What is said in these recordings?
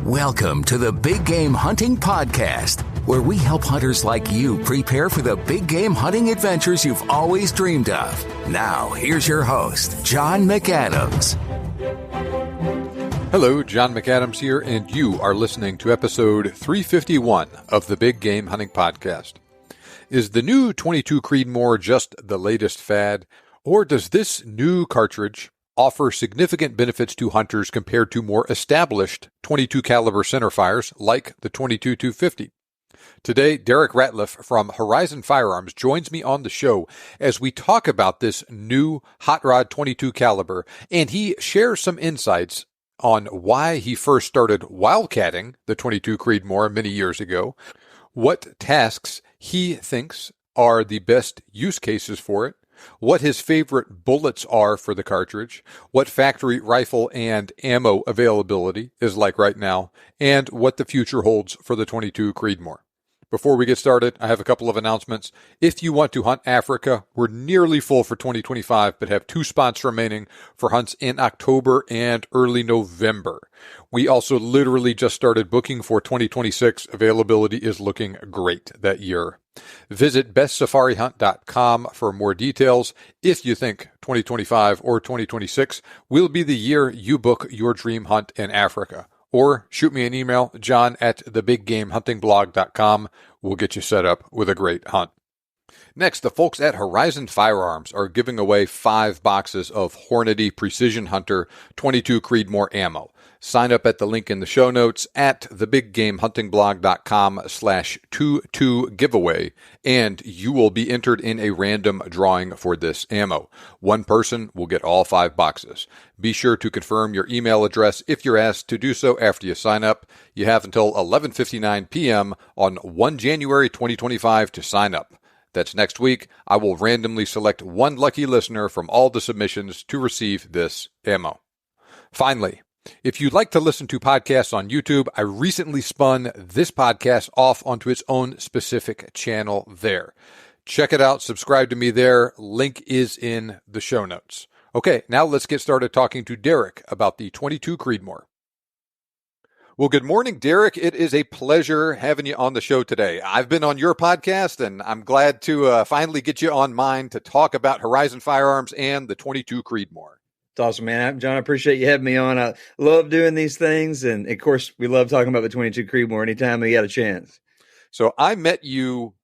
Welcome to the Big Game Hunting Podcast, where we help hunters like you prepare for the big game hunting adventures you've always dreamed of. Now, here's your host, John McAdams. Hello, John McAdams here, and you are listening to episode 351 of the Big Game Hunting Podcast. Is the new 22 Creedmoor just the latest fad, or does this new cartridge offer significant benefits to hunters compared to more established 22 caliber centerfires like the 22-250? Today, Derrick Ratliff from Horizon Firearms joins me on the show as we talk about this new hot rod 22 caliber, and he shares some insights on why he first started wildcatting the 22 Creedmoor many years ago, what tasks he thinks are the best use cases for it, what his favorite bullets are for the cartridge, what factory rifle and ammo availability is like right now, and what the future holds for the 22 Creedmoor. Before we get started, I have a couple of announcements. If you want to hunt Africa, we're nearly full for 2025, but have 2 spots remaining for hunts in October and early November. We also literally just started booking for 2026. Availability is looking great that year. Visit bestsafarihunt.com for more details if you think 2025 or 2026 will be the year you book your dream hunt in Africa. Or shoot me an email, john@thebiggamehuntingblog.com. We'll get you set up with a great hunt. Next, the folks at Horizon Firearms are giving away 5 boxes of Hornady Precision Hunter 22 Creedmoor ammo. Sign up at the link in the show notes at thebiggamehuntingblog.com/22giveaway, and you will be entered in a random drawing for this ammo. One person will get all 5 boxes. Be sure to confirm your email address if you're asked to do so after you sign up. You have until 11:59 p.m. on 1 January 2025 to sign up. That's next week. I will randomly select one lucky listener from all the submissions to receive this ammo. Finally, if you'd like to listen to podcasts on YouTube, I recently spun this podcast off onto its own specific channel there. Check it out. Subscribe to me there. Link is in the show notes. Okay, now let's get started talking to Derrick about the 22 Creedmoor. Well, good morning, Derrick. It is a pleasure having you on the show today. I've been on your podcast, and I'm glad to finally get you on mine to talk about Horizon Firearms and the 22 Creedmoor. It's awesome, man. John, I appreciate you having me on. I love doing these things. And of course, we love talking about the 22 Creedmoor anytime we got a chance. So I met you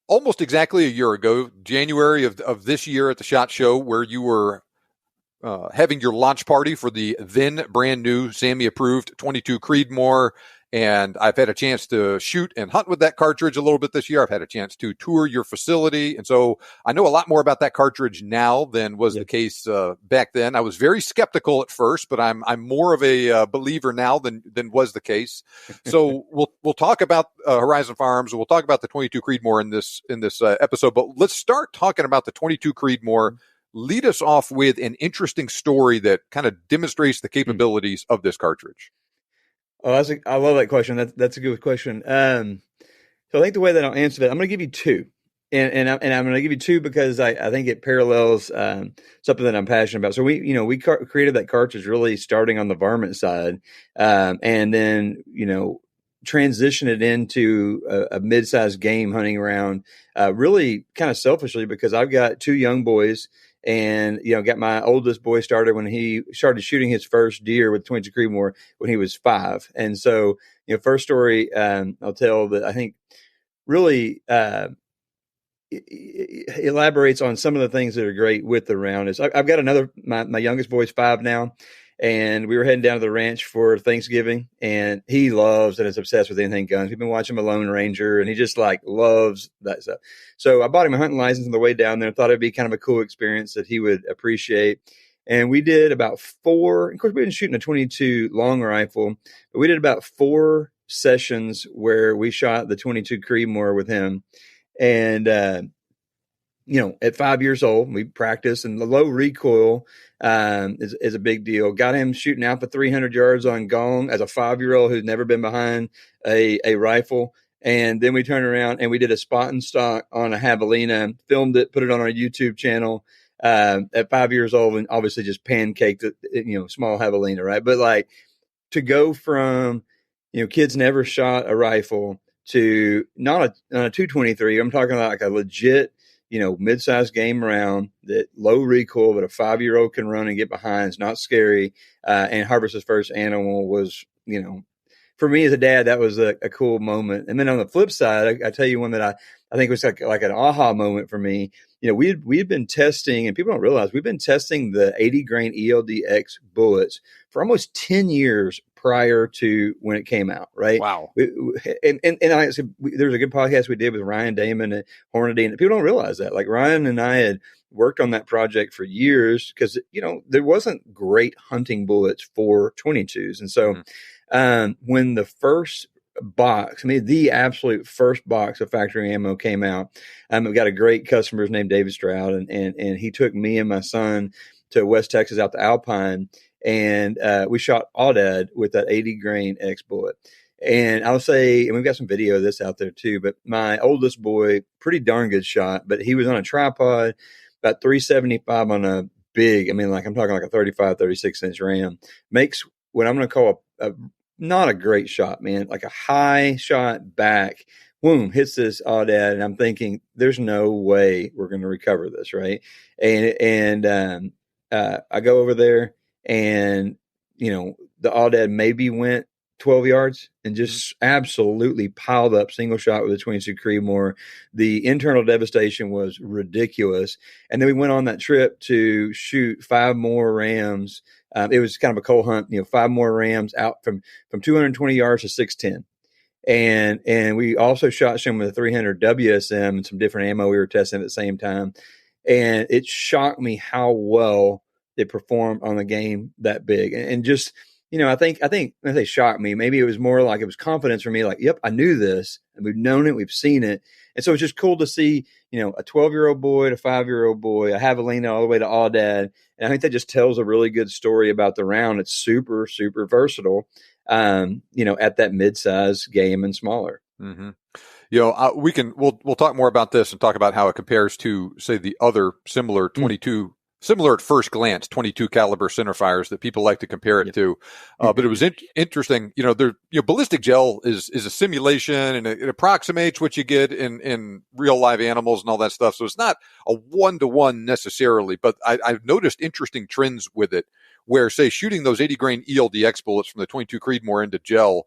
almost exactly a year ago, January of this year at the SHOT Show, where you were having your launch party for the then brand new SAMI approved 22 Creedmoor. And I've had a chance to shoot and hunt with that cartridge a little bit this year. I've had a chance to tour your facility. And so I know a lot more about that cartridge now than was the case back then. I was very skeptical at first, but I'm more of a believer now than was the case. So we'll talk about Horizon Firearms. We'll talk about the 22 Creedmoor in this episode. But let's start talking about the 22 Creedmoor. Lead us off with an interesting story that kind of demonstrates the capabilities of this cartridge. Oh, I love that question. That's a good question. So I think the way that I'll answer that, I'm going to give you 2, and I'm going to give you 2 because I think it parallels something that I'm passionate about. So we created that cartridge really starting on the varmint side, and then transition it into a mid-sized game hunting round, really kind of selfishly because I've got 2 young boys. And, got my oldest boy started when he started shooting his first deer with 22 Creedmoor when he was 5. And so, first story I'll tell that I think really elaborates on some of the things that are great with the round is I've got my youngest boy's 5 now. And we were heading down to the ranch for Thanksgiving, and he loves and is obsessed with anything guns. We've been watching Lone Ranger, and he just loves that stuff. So I bought him a hunting license on the way down there. Thought it'd be kind of a cool experience that he would appreciate. And we did about 4. Of course, we've been shooting a 22 long rifle, but we did about 4 sessions where we shot the 22 Creedmoor with him. And at 5 years old, we practiced, and the low recoil is a big deal. Got him shooting out for 300 yards on gong as a 5-year-old who's never been behind a rifle. And then we turned around and we did a spot and stock on a javelina, filmed it, put it on our YouTube channel at 5 years old, and obviously just pancaked it, small javelina, right? But to go from kids never shot a rifle to not a 223. I'm talking about like a legit, mid-sized game round that low recoil, but a 5-year-old can run and get behind. It's not scary. And harvest his first animal was, for me as a dad, that was a cool moment. And then on the flip side, I tell you one that I think was like an aha moment for me. We'd been testing, and people don't realize we've been testing the 80 grain ELDX bullets for almost 10 years prior to when it came out. Right. Wow. And I said, there was a good podcast we did with Ryan Damon at Hornady, and people don't realize that. Like Ryan and I had worked on that project for years because, there wasn't great hunting bullets for 22s. And so when the first box, the absolute first box of factory ammo came out, we've got a great customer named David Stroud, and he took me and my son to West Texas out to Alpine, and we shot Aoudad with that 80 grain X bullet. And I'll say, and we've got some video of this out there too, but my oldest boy, pretty darn good shot, but he was on a tripod, about 375 on a big, I'm talking like a 35, 36 inch ram, makes what I'm going to call not a great shot, man, like a high shot back, boom, hits this Aoudad, and I'm thinking, there's no way we're going to recover this, right? And I go over there, and the Aoudad maybe went 12 yards and just absolutely piled up single shot with a 22 Creedmoor. The internal devastation was ridiculous. And then we went on that trip to shoot 5 more rams. It was kind of a coal hunt, 5 more rams out from 220 yards to 610. And we also shot some with a 300 WSM and some different ammo we were testing at the same time. And it shocked me how well it performed on the game that big. And just, I think when they shocked me, maybe it was more like it was confidence for me. Like, yep, I knew this, and we've known it, we've seen it. And so it's just cool to see, a 12-year-old boy, a 5-year-old boy, a javelina all the way to Aoudad. And I think that just tells a really good story about the round. It's super, super versatile, at that mid-size game and smaller. Mm-hmm. We'll talk more about this and talk about how it compares to, say, the other similar 22, similar at first glance, 22 caliber centerfires that people like to compare it to. But it was interesting, ballistic gel is a simulation, and it approximates what you get in real live animals and all that stuff. So it's not a one-to-one necessarily, but I've noticed interesting trends with it where, say, shooting those 80 grain ELDX bullets from the 22 Creedmoor into gel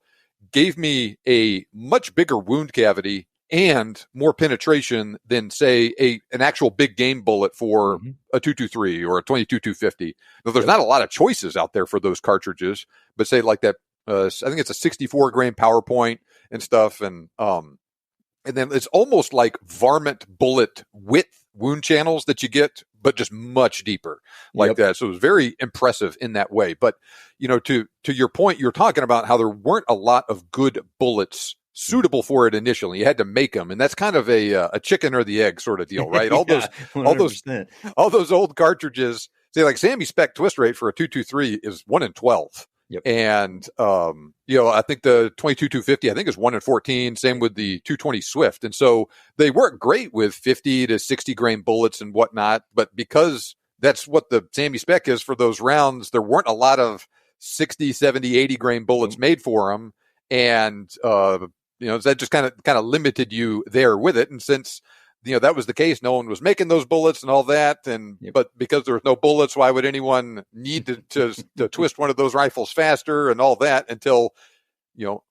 gave me a much bigger wound cavity and more penetration than, say, an actual big game bullet for a 223 or a 22-250. Now, there's not a lot of choices out there for those cartridges, but say like that, I think it's a 64 grain PowerPoint and stuff. And then it's almost like varmint bullet width wound channels that you get, but just much deeper like that. So it was very impressive in that way. But, to your point, you're talking about how there weren't a lot of good bullets suitable for it initially. You had to make them, and that's kind of a chicken or the egg sort of deal, right? All those old cartridges, say like Sammy Spec twist rate for a 223 is 1 in 12. Yep. And I think the 22-250 I think is 1 in 14. Same with the 220 Swift, and so they work great with 50 to 60 grain bullets and whatnot. But because that's what the Sammy Spec is for those rounds, there weren't a lot of 60, 70, 80 grain bullets made for them, and that just kind of limited you there with it. And since, that was the case, no one was making those bullets and all that. And, but because there was no bullets, why would anyone need to twist one of those rifles faster and all that until,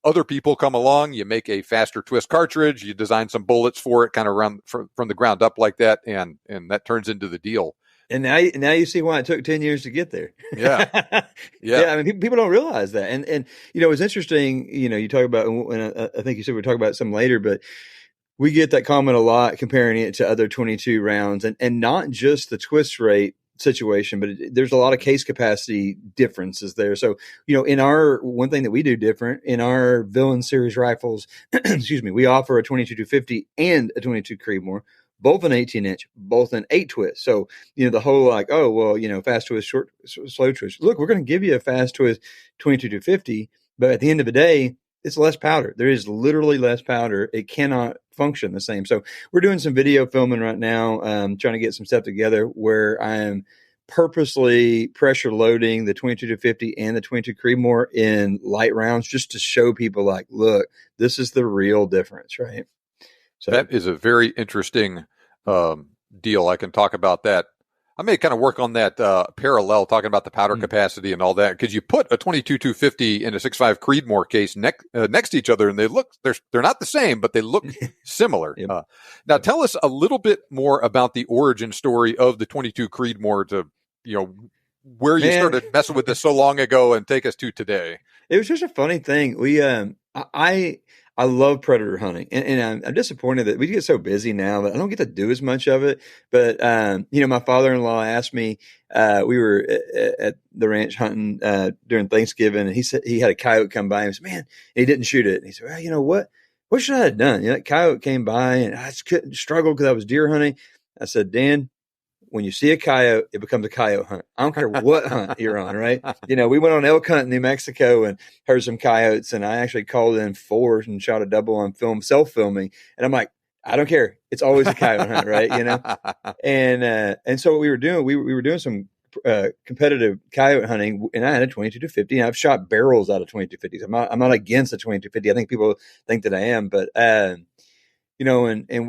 other people come along, you make a faster twist cartridge, you design some bullets for it kind of around from the ground up like that. And that turns into the deal. And now you see why it took 10 years to get there. Yeah. I mean, people don't realize that. And it's interesting, you talk about, and I think you said we'll talk about some later, but we get that comment a lot comparing it to other 22 rounds, and not just the twist rate situation, but there's a lot of case capacity differences there. So, in our, one thing that we do different in our Villain series rifles, excuse me, we offer a 22-250 and a 22 Creedmoor, both an 18-inch, both an 8 twist. So, the whole like, oh, well, fast twist, short, slow twist. Look, we're going to give you a fast twist 22-50, but at the end of the day, it's less powder. There is literally less powder. It cannot function the same. So we're doing some video filming right now, trying to get some stuff together where I am purposely pressure loading the 22-50 and the 22 Creedmoor in light rounds just to show people like, look, this is the real difference, right? So that is a very interesting deal. I can talk about that. I may kind of work on that parallel, talking about the powder capacity and all that, because you put a 22-250 and a 6.5 Creedmoor case next to each other, and they're not the same, but they look similar. Yep. Now, tell us a little bit more about the origin story of the 22 Creedmoor to, where you started messing with this so long ago, and take us to today. It was just a funny thing. We, I love predator hunting, and I'm disappointed that we get so busy now that I don't get to do as much of it. But my father-in-law asked me. We were at the ranch hunting during Thanksgiving, and he said he had a coyote come by, and he said, "Man," and he didn't shoot it. And he said, "Well, you know what? What should I have done?" That coyote came by, and I just couldn't struggle because I was deer hunting. I said, "Dan, when you see a coyote, it becomes a coyote hunt. I don't care what hunt you're on, right?" We went on elk hunt in New Mexico and heard some coyotes, and I actually called in 4 and shot a double on film, self-filming. And I'm like, I don't care. It's always a coyote hunt, right? And so what we were doing, we were doing some competitive coyote hunting, and I had a 22-50, and I've shot barrels out of 22-50s. I'm not against the 22-50. I think people think that I am, but and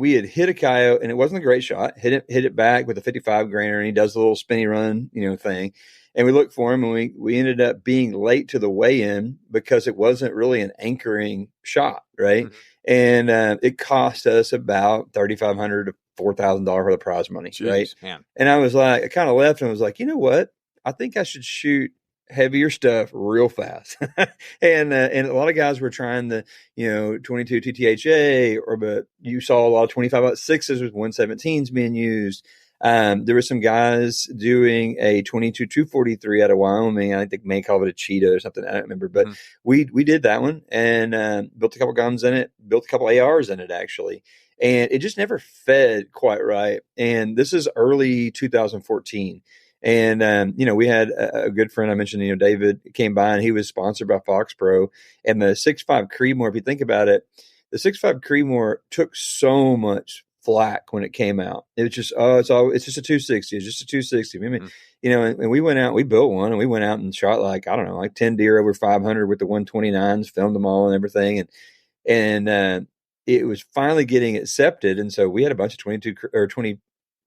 we had hit a coyote, and it wasn't a great shot. Hit it back with a 55 grainer, and he does the little spinny run, thing. And we looked for him, and we ended up being late to the weigh-in because it wasn't really an anchoring shot, right? Mm-hmm. And it cost us about $3,500 to $4,000 for the prize money, Jeez, right? Man. And I was like, I kind of left and was like, you know what? I think I should shoot heavier stuff real fast. and a lot of guys were trying the 22 TTHA, but you saw a lot of 25-6s with 117s being used. There were some guys doing a 22 243 out of Wyoming. I think they may call it a Cheetah or something. I don't remember, but we did that one and built a couple guns in it, built a couple ARs in it actually. And it just never fed quite right. And this is early 2014. And, we had a good friend I mentioned, David came by, and he was sponsored by Fox Pro. And the 6.5 Creedmoor, if you think about it, the 6.5 Creedmoor took so much flack when it came out. It was just, it's just a 260. It's just a 260. I mean, and we went out, we built one, and we went out and shot like 10 deer over 500 with the 129s, filmed them all and everything. And it was finally getting accepted. And so we had a bunch of 22 or 20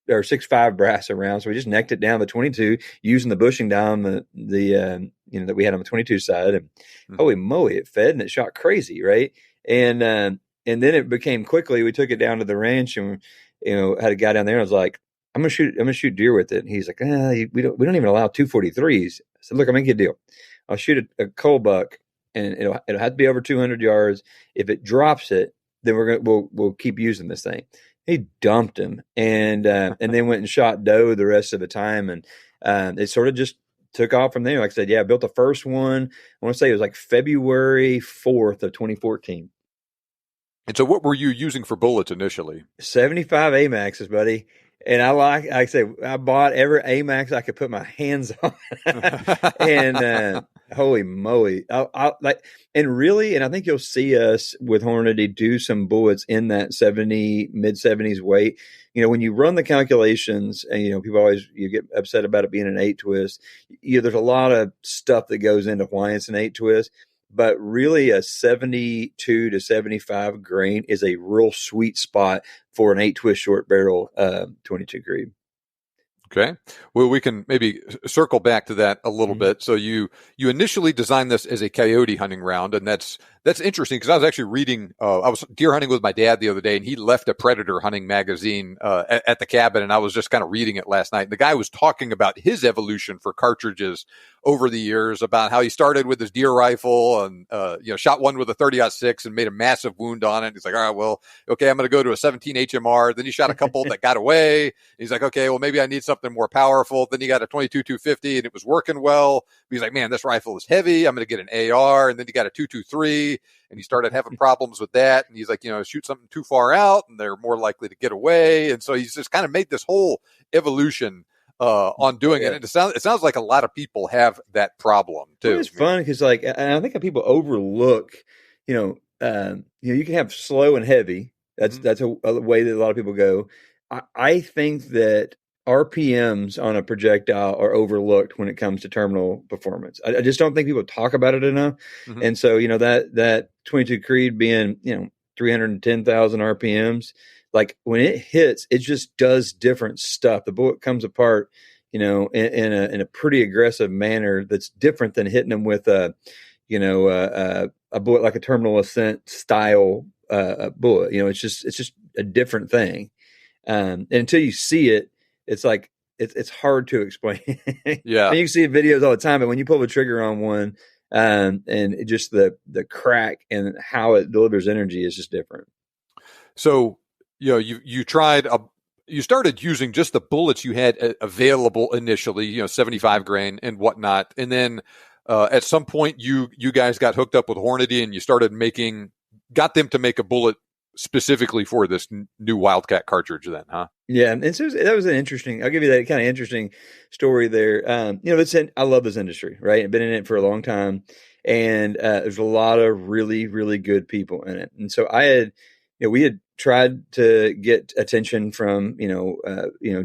or 6.5 brass around. So we just necked it down the 22 using the bushing down the that we had on the 22 side. And holy moly, it fed and it shot crazy. Right. And then it became quickly, we took it down to the ranch and, had a guy down there. And I was like, I'm going to shoot deer with it. And he's like, we don't even allow 243s. I said, look, I'll make you a deal. I'll shoot a coal buck, and it'll have to be over 200 yards. If it drops it, then we'll keep using this thing. He dumped him and then went and shot doe the rest of the time. And it sort of just took off from there. Like I said, I built the first one. I want to say it was like February 4th of 2014. And so what were you using for bullets initially? 75 AMAXs, buddy. And I said, I bought every AMAX I could put my hands on. And holy moly. And really, and I think you'll see us with Hornady do some bullets in that mid 70s weight. When you run the calculations, and people always, you get upset about it being an 8 twist. There's a lot of stuff that goes into why it's an 8 twist. But really, a 72 to 75 grain is a real sweet spot for an 8 twist short barrel 22 Creed. Okay. Well, we can maybe circle back to that a little bit. So you initially designed this as a coyote hunting round, and that's interesting because I was actually reading. I was deer hunting with my dad the other day, and he left a predator hunting magazine at the cabin, and I was just kind of reading it last night. And the guy was talking about his evolution for cartridges over the years, about how he started with his deer rifle and shot one with a 30-06 and made a massive wound on it. He's like, all right, well, okay, I'm going to go to a 17 HMR. Then he shot a couple that got away. He's like, okay, well, maybe I need something more powerful. Then he got a 22 250 and it was working well. He's like, man, this rifle is heavy. I'm going to get an AR. And then he got a 223 and he started having problems with that. And he's like, shoot something too far out and they're more likely to get away. And so he's just kind of made this whole evolution on doing it. And it sounds like a lot of people have that problem too. It's fun because I think people overlook, you can have slow and heavy. That's a way that a lot of people go. I think that RPMs on a projectile are overlooked when it comes to terminal performance. I just don't think people talk about it enough. Mm-hmm. And so, that 22 Creed being, 310,000 RPMs, like when it hits, it just does different stuff. The bullet comes apart, in a pretty aggressive manner that's different than hitting them with a bullet like a terminal ascent style bullet. It's just a different thing. And until you see it, it's like it's hard to explain. Yeah, and you can see videos all the time, but when you pull the trigger on one, and it just the crack and how it delivers energy is just different. So you tried you started using just the bullets you had available initially, 75 grain and whatnot, and then at some point you guys got hooked up with Hornady and you got them to make a bullet specifically for this new Wildcat cartridge then, huh? Yeah. And so that was I'll give you that kind of interesting story there. I love this industry, right? I've been in it for a long time, and there's a lot of really, really good people in it. And so we had tried to get attention from,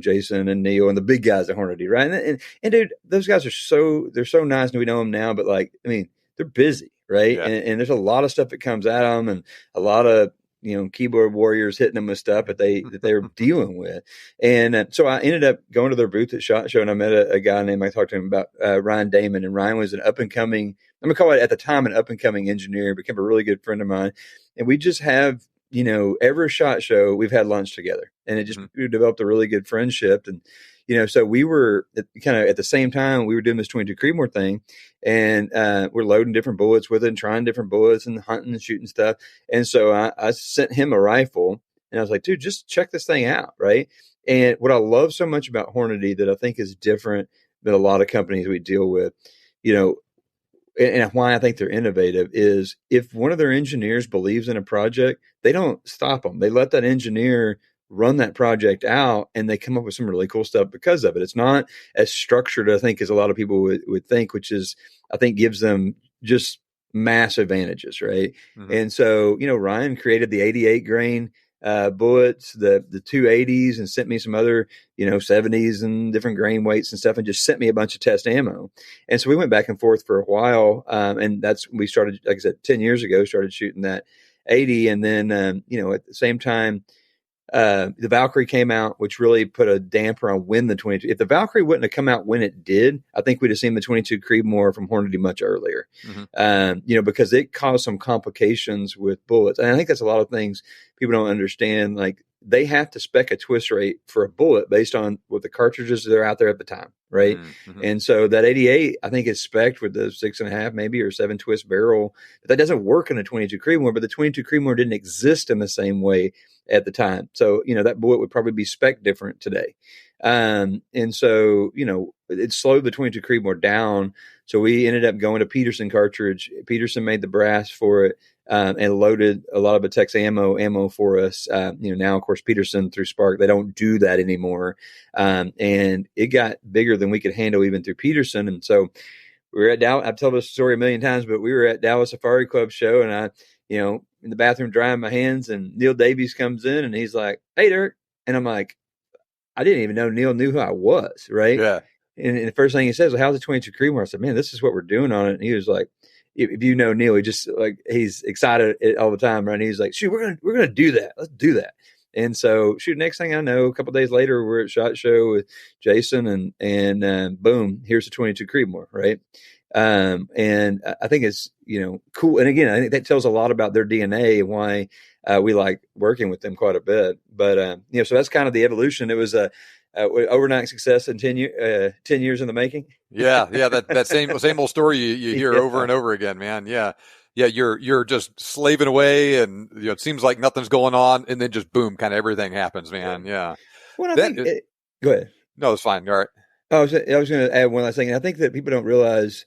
Jason and Neil and the big guys at Hornady, right? And dude, those guys they're so nice, and we know them now, but they're busy, right? Yeah. And there's a lot of stuff that comes at them, and a lot of keyboard warriors hitting them with stuff that they're dealing with. And so I ended up going to their booth at SHOT Show, and I met a guy named, I talked to him about Ryan Damon. And Ryan was an up and coming, I'm going to call it at the time, an up and coming engineer, became a really good friend of mine. And we just have, every SHOT Show we've had lunch together, and it just we developed a really good friendship. And, so we were kind of at the same time we were doing this 22 Creedmoor thing, and we're loading different bullets with it and trying different bullets and hunting and shooting stuff. And so I sent him a rifle, and I was like, dude, just check this thing out. Right. And what I love so much about Hornady that I think is different than a lot of companies we deal with, and why I think they're innovative is if one of their engineers believes in a project, they don't stop them. They let that engineer run that project out, and they come up with some really cool stuff because of it. It's not as structured, I think, as a lot of people would think, which is, I think, gives them just mass advantages, right? Mm-hmm. And so, Ryan created the 88 grain bullets, the 280s, and sent me some other, 70s and different grain weights and stuff, and just sent me a bunch of test ammo. And so we went back and forth for a while. And we started, like I said, 10 years ago, started shooting that 80. And then, at the same time, the Valkyrie came out, which really put a damper on when the 22. If the Valkyrie wouldn't have come out when it did, I think we'd have seen the 22 Creedmoor from Hornady much earlier. Mm-hmm. Because it caused some complications with bullets, and I think that's a lot of things people don't understand. Like they have to spec a twist rate for a bullet based on what the cartridges that are out there at the time, right? Mm-hmm. And so that 88, I think, is spec'd with the 6.5 maybe or 7 twist barrel, but that doesn't work in a 22 Creedmoor. But the 22 Creedmoor didn't exist in the same way at the time. So, that bullet would probably be spec different today. And so, it slowed the 22 Creedmoor down. So we ended up going to Peterson cartridge. Peterson made the brass for it, and loaded a lot of Atex ammo for us. Now, of course, Peterson through Spark, they don't do that anymore. And it got bigger than we could handle even through Peterson. And so we were at Dallas. I've told this story a million times, but we were at Dallas Safari Club show, and I, in the bathroom drying my hands, and Neil Davies comes in, and he's like, "Hey, Derrick." And I'm like, I didn't even know Neil knew who I was. Right. Yeah. And the first thing he says, "Well, how's the 22 Creedmoor?" I said, "Man, this is what we're doing on it." And he was like, if you know Neil, he's excited all the time. Right. And he's like, "Shoot, we're going to do that. Let's do that." And so, next thing I know, a couple of days later, we're at SHOT Show with Jason, and boom, here's the 22 Creedmoor, right? And I think it's, cool. And again, I think that tells a lot about their DNA and why we like working with them quite a bit. But, so that's kind of the evolution. It was a overnight success in 10 years in the making. Yeah. That same old story you hear over and over again, man. Yeah. Yeah, you're just slaving away, and it seems like nothing's going on, and then just boom, kind of everything happens, man. Yeah. Well, go ahead. No, it's fine. All right. I was going to add one last thing. I think that people don't realize,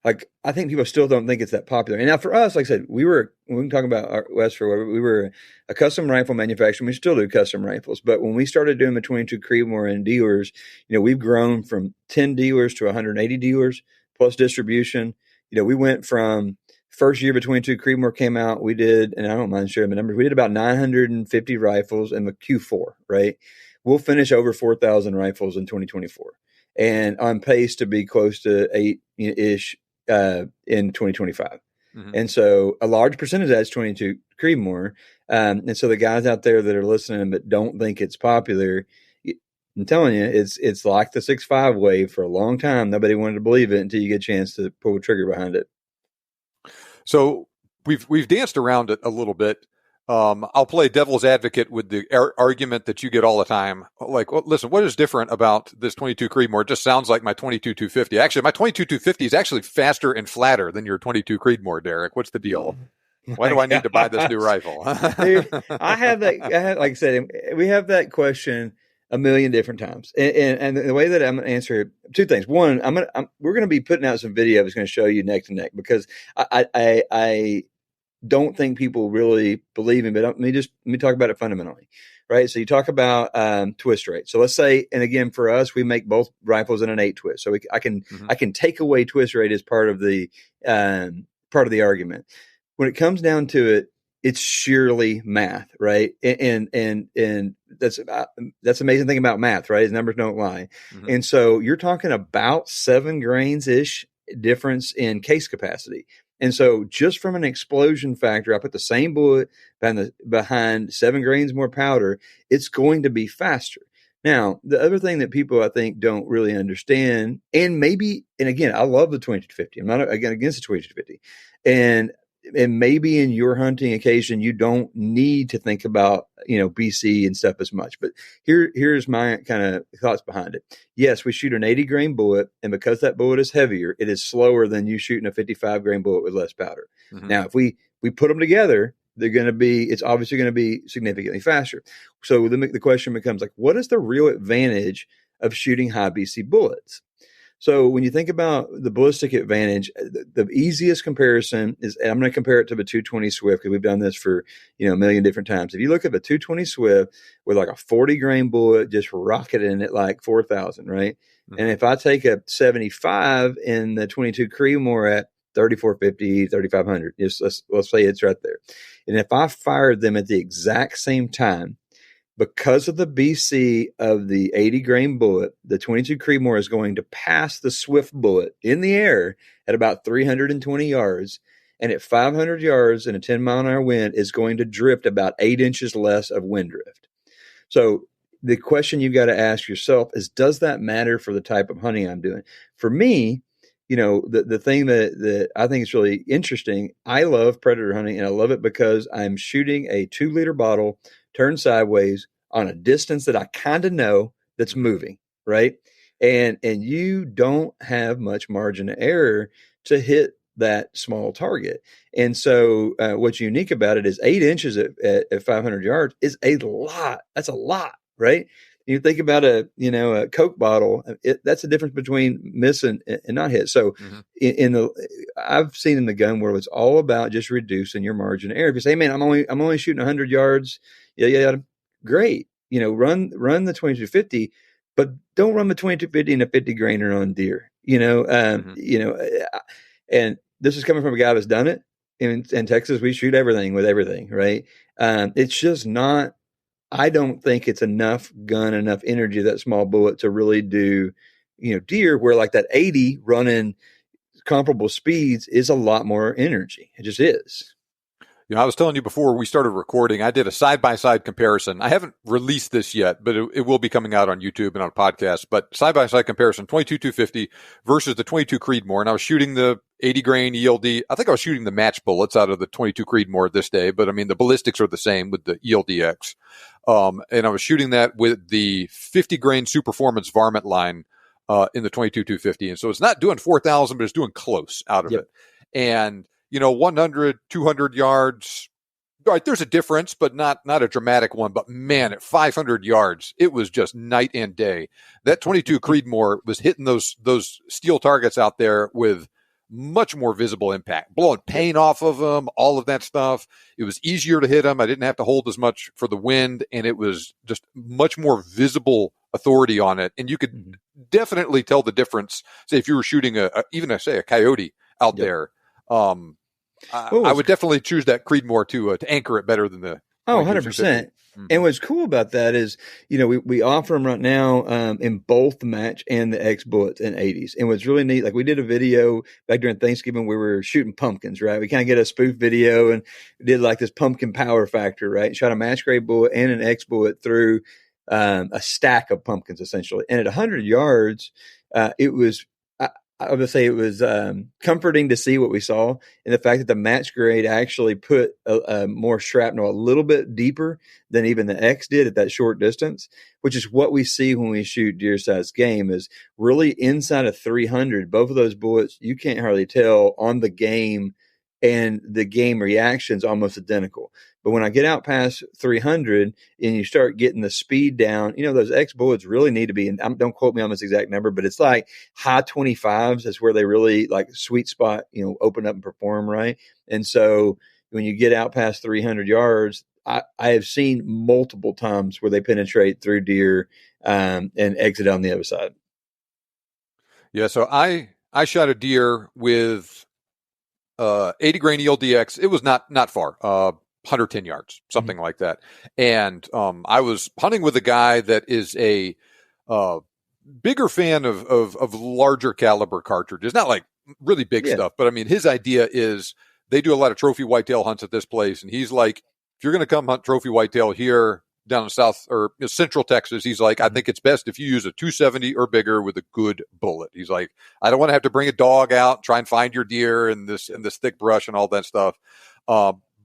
I think people still don't think it's that popular. And now for us, like I said, when we talk about Westford, we were a custom rifle manufacturer. We still do custom rifles, but when we started doing the 22 Creedmoor and dealers, we've grown from 10 dealers to 180 dealers plus distribution. We went from first year between 22 Creedmoor came out, we did, and I don't mind sharing the numbers, we did about 950 rifles in the Q4, right? we'll finish over 4,000 rifles in 2024 and on pace to be close to 8-ish in 2025. Mm-hmm. And so a large percentage of that's 22 Creedmoor. And so the guys out there that are listening but don't think it's popular, I'm telling you, it's like the 6.5 wave for a long time. Nobody wanted to believe it until you get a chance to pull the trigger behind it. So we've danced around it a little bit. I'll play devil's advocate with the argument that you get all the time. Like, well, listen, what is different about this 22 Creedmoor? It just sounds like my 22 250. Actually, my 22 250 is actually faster and flatter than your 22 Creedmoor, Derrick. What's the deal? Why do I need to buy this new rifle? Dude, I have, like I said, we have that question a million different times. And the way that I'm going to answer it, two things. One, we're going to be putting out some video that's going to show you neck to neck, because I don't think people really believe me, but let me talk about it fundamentally, right? So you talk about twist rate. So let's say, and again, for us, we make both rifles in an 8 twist. So I can take away twist rate as part of the argument. When it comes down to it, it's sheerly math, right? And that's the amazing thing about math, right? His numbers don't lie. Mm-hmm. And so you're talking about 7 grains ish difference in case capacity. And so just from an explosion factor, I put the same bullet behind 7 grains more powder, it's going to be faster. Now, the other thing that people, I think, don't really understand, and again, I love the 2250. I'm not against the 2250. And maybe in your hunting occasion, you don't need to think about, BC and stuff as much. But here's my kind of thoughts behind it. Yes, we shoot an 80 grain bullet, and because that bullet is heavier, it is slower than you shooting a 55 grain bullet with less powder. Mm-hmm. Now, if we put them together, it's obviously going to be significantly faster. So the question becomes, like, what is the real advantage of shooting high BC bullets? So when you think about the ballistic advantage, the easiest comparison is, and I'm going to compare it to the 220 Swift, because we've done this for, a million different times. If you look at the 220 Swift with like a 40 grain bullet, just rocketing at like 4,000, right? Mm-hmm. And if I take a 75 in the 22 Creedmoor at 3,450, 3,500, let's say it's right there. And if I fired them at the exact same time, because of the BC of the 80 grain bullet, the 22 Creedmoor is going to pass the Swift bullet in the air at about 320 yards. And at 500 yards and a 10-mile-an-hour wind is going to drift about 8 inches less of wind drift. So the question you've got to ask yourself is, does that matter for the type of hunting I'm doing? For me, the thing that I think is really interesting, I love predator hunting, and I love it because I'm shooting a 2-liter bottle turned sideways on a distance that I kind of know that's moving, right? And you don't have much margin of error to hit that small target. And so what's unique about it is 8 inches at 500 yards is a lot. That's a lot, right? You think about a Coke bottle. That's the difference between miss and not hit. So mm-hmm. I've seen in the gun world, it's all about just reducing your margin of error. If you say, hey, man, I'm only shooting 100 yards. Yeah, great. Run the 2250, but don't run the 2250 in a 50 grainer on deer. Mm-hmm. And this is coming from a guy that's done it. In Texas, we shoot everything with everything, right? It's just not. I don't think it's enough energy, that small bullet, to really do, deer, where like that 80 running comparable speeds is a lot more energy. It just is. I was telling you before we started recording, I did a side-by-side comparison. I haven't released this yet, but it will be coming out on YouTube and on podcast. But side-by-side comparison, 22 250 versus the 22 Creedmoor. And I was shooting the 80 grain ELD. I think I was shooting the match bullets out of the 22 Creedmoor this day, but I mean, the ballistics are the same with the ELDX. And I was shooting that with the 50 grain Superformance varmint line in the 22 250. And so it's not doing 4,000, but it's doing close out of it. And 100, 200 yards, right, there's a difference, but not a dramatic one. But man, at 500 yards, it was just night and day. That 22 Creedmoor was hitting those steel targets out there with much more visible impact, blowing paint off of them, all of that stuff. It was easier to hit them. I didn't have to hold as much for the wind, and it was just much more visible authority on it. And you could definitely tell the difference. Say if you were shooting a coyote out there, I would definitely choose that Creedmoor to anchor it better than the 100%. And what's cool about that is, we offer them right now in both the match and the X bullets and 80s. And what's really neat, like we did a video back during Thanksgiving where we were shooting pumpkins, right? We kind of get a spoof video and did like this pumpkin power factor, right? Shot a match grade bullet and an X bullet through a stack of pumpkins essentially. And at 100 yards, it was I would say it was comforting to see what we saw, and the fact that the match grade actually put a more shrapnel a little bit deeper than even the X did at that short distance, which is what we see when we shoot deer-sized game. Is really inside of 300. Both of those bullets, you can't hardly tell on the game, and the game reaction's almost identical. But when I get out past 300 and you start getting the speed down, those X bullets really need to be, and don't quote me on this exact number, but it's like high 25s. That's where they really like sweet spot, open up and perform right. And so when you get out past 300 yards, I have seen multiple times where they penetrate through deer and exit on the other side. Yeah. So I shot a deer with 80 grain ELDX. It was not far. 110 yards, something like that. And I was hunting with a guy that is a bigger fan of larger caliber cartridges, not like really big stuff, but I mean, his idea is they do a lot of trophy whitetail hunts at this place. And he's like, if you're going to come hunt trophy whitetail here down in South or Central Texas, he's like, I think it's best if you use a 270 or bigger with a good bullet. He's like, I don't want to have to bring a dog out, try and find your deer in this thick brush and all that stuff.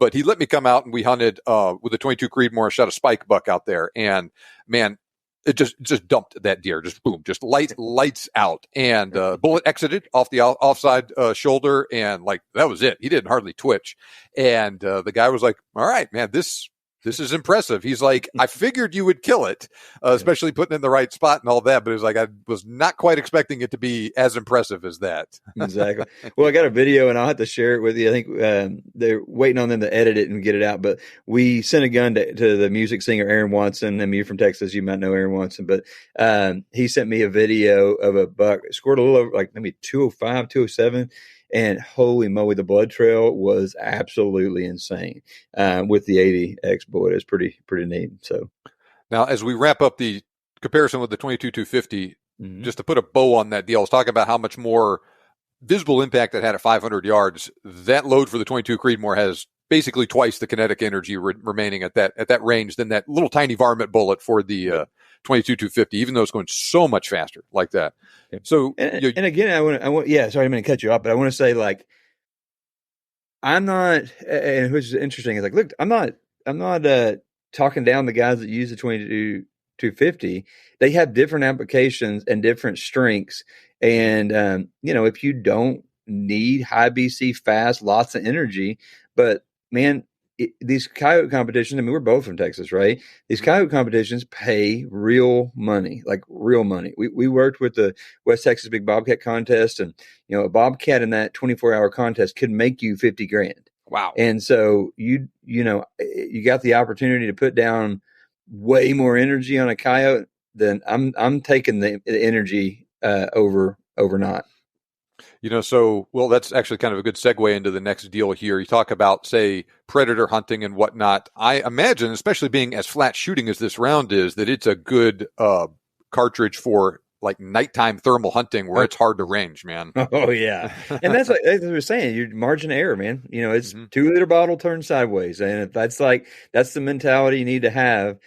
But he let me come out and we hunted with a 22 Creedmoor, shot a spike buck out there, and man, it just dumped that deer, just boom, just lights out, and bullet exited off the offside shoulder, and like that was it. He didn't hardly twitch, and the guy was like, "All right, man, this is impressive." He's like, I figured you would kill it, especially putting it in the right spot and all that. But it was like, I was not quite expecting it to be as impressive as that. Exactly. Well, I got a video and I'll have to share it with you. I think they're waiting on them to edit it and get it out. But we sent a gun to the music singer, Aaron Watson. I mean, you're from Texas. You might know Aaron Watson. But he sent me a video of a buck, scored a little over like maybe 205, 207. And holy moly, the blood trail was absolutely insane with the 80X bullet. It's pretty neat. So now, as we wrap up the comparison with the 22-250, just to put a bow on that deal, I was talking about how much more visible impact it had at 500 yards. That load for the 22 Creedmoor has basically twice the kinetic energy remaining at that range than that little tiny varmint bullet for the 22-250, even though it's going so much faster like that. So, and again, I want, sorry, I'm going to cut you off, but I want to say, like, I'm not, and which is interesting, is like, look, I'm not talking down the guys that use the 22-250. They have different applications and different strengths. And, if you don't need high BC fast, lots of energy, but man, these coyote competitions, I mean, we're both from Texas, right? These coyote competitions pay real money, like real money. We worked with the West Texas Big Bobcat contest, and, a bobcat in that 24-hour contest could make you $50,000. Wow. And so you got the opportunity to put down way more energy on a coyote than I'm taking the energy over not. Well, that's actually kind of a good segue into the next deal here. You talk about, say, predator hunting and whatnot. I imagine, especially being as flat shooting as this round is, that it's a good cartridge for like nighttime thermal hunting where it's hard to range, man. Oh yeah. And that's like we were saying, your margin of error, man. It's 2-liter bottle turned sideways. And that's the mentality you need to have.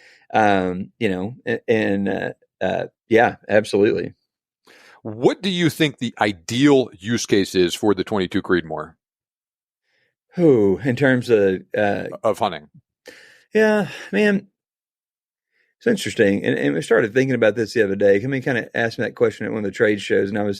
Yeah, absolutely. What do you think the ideal use case is for the 22 Creedmoor? In terms of hunting? Yeah, man, it's interesting. And we started thinking about this the other day. Kind of asked me that question at one of the trade shows, and I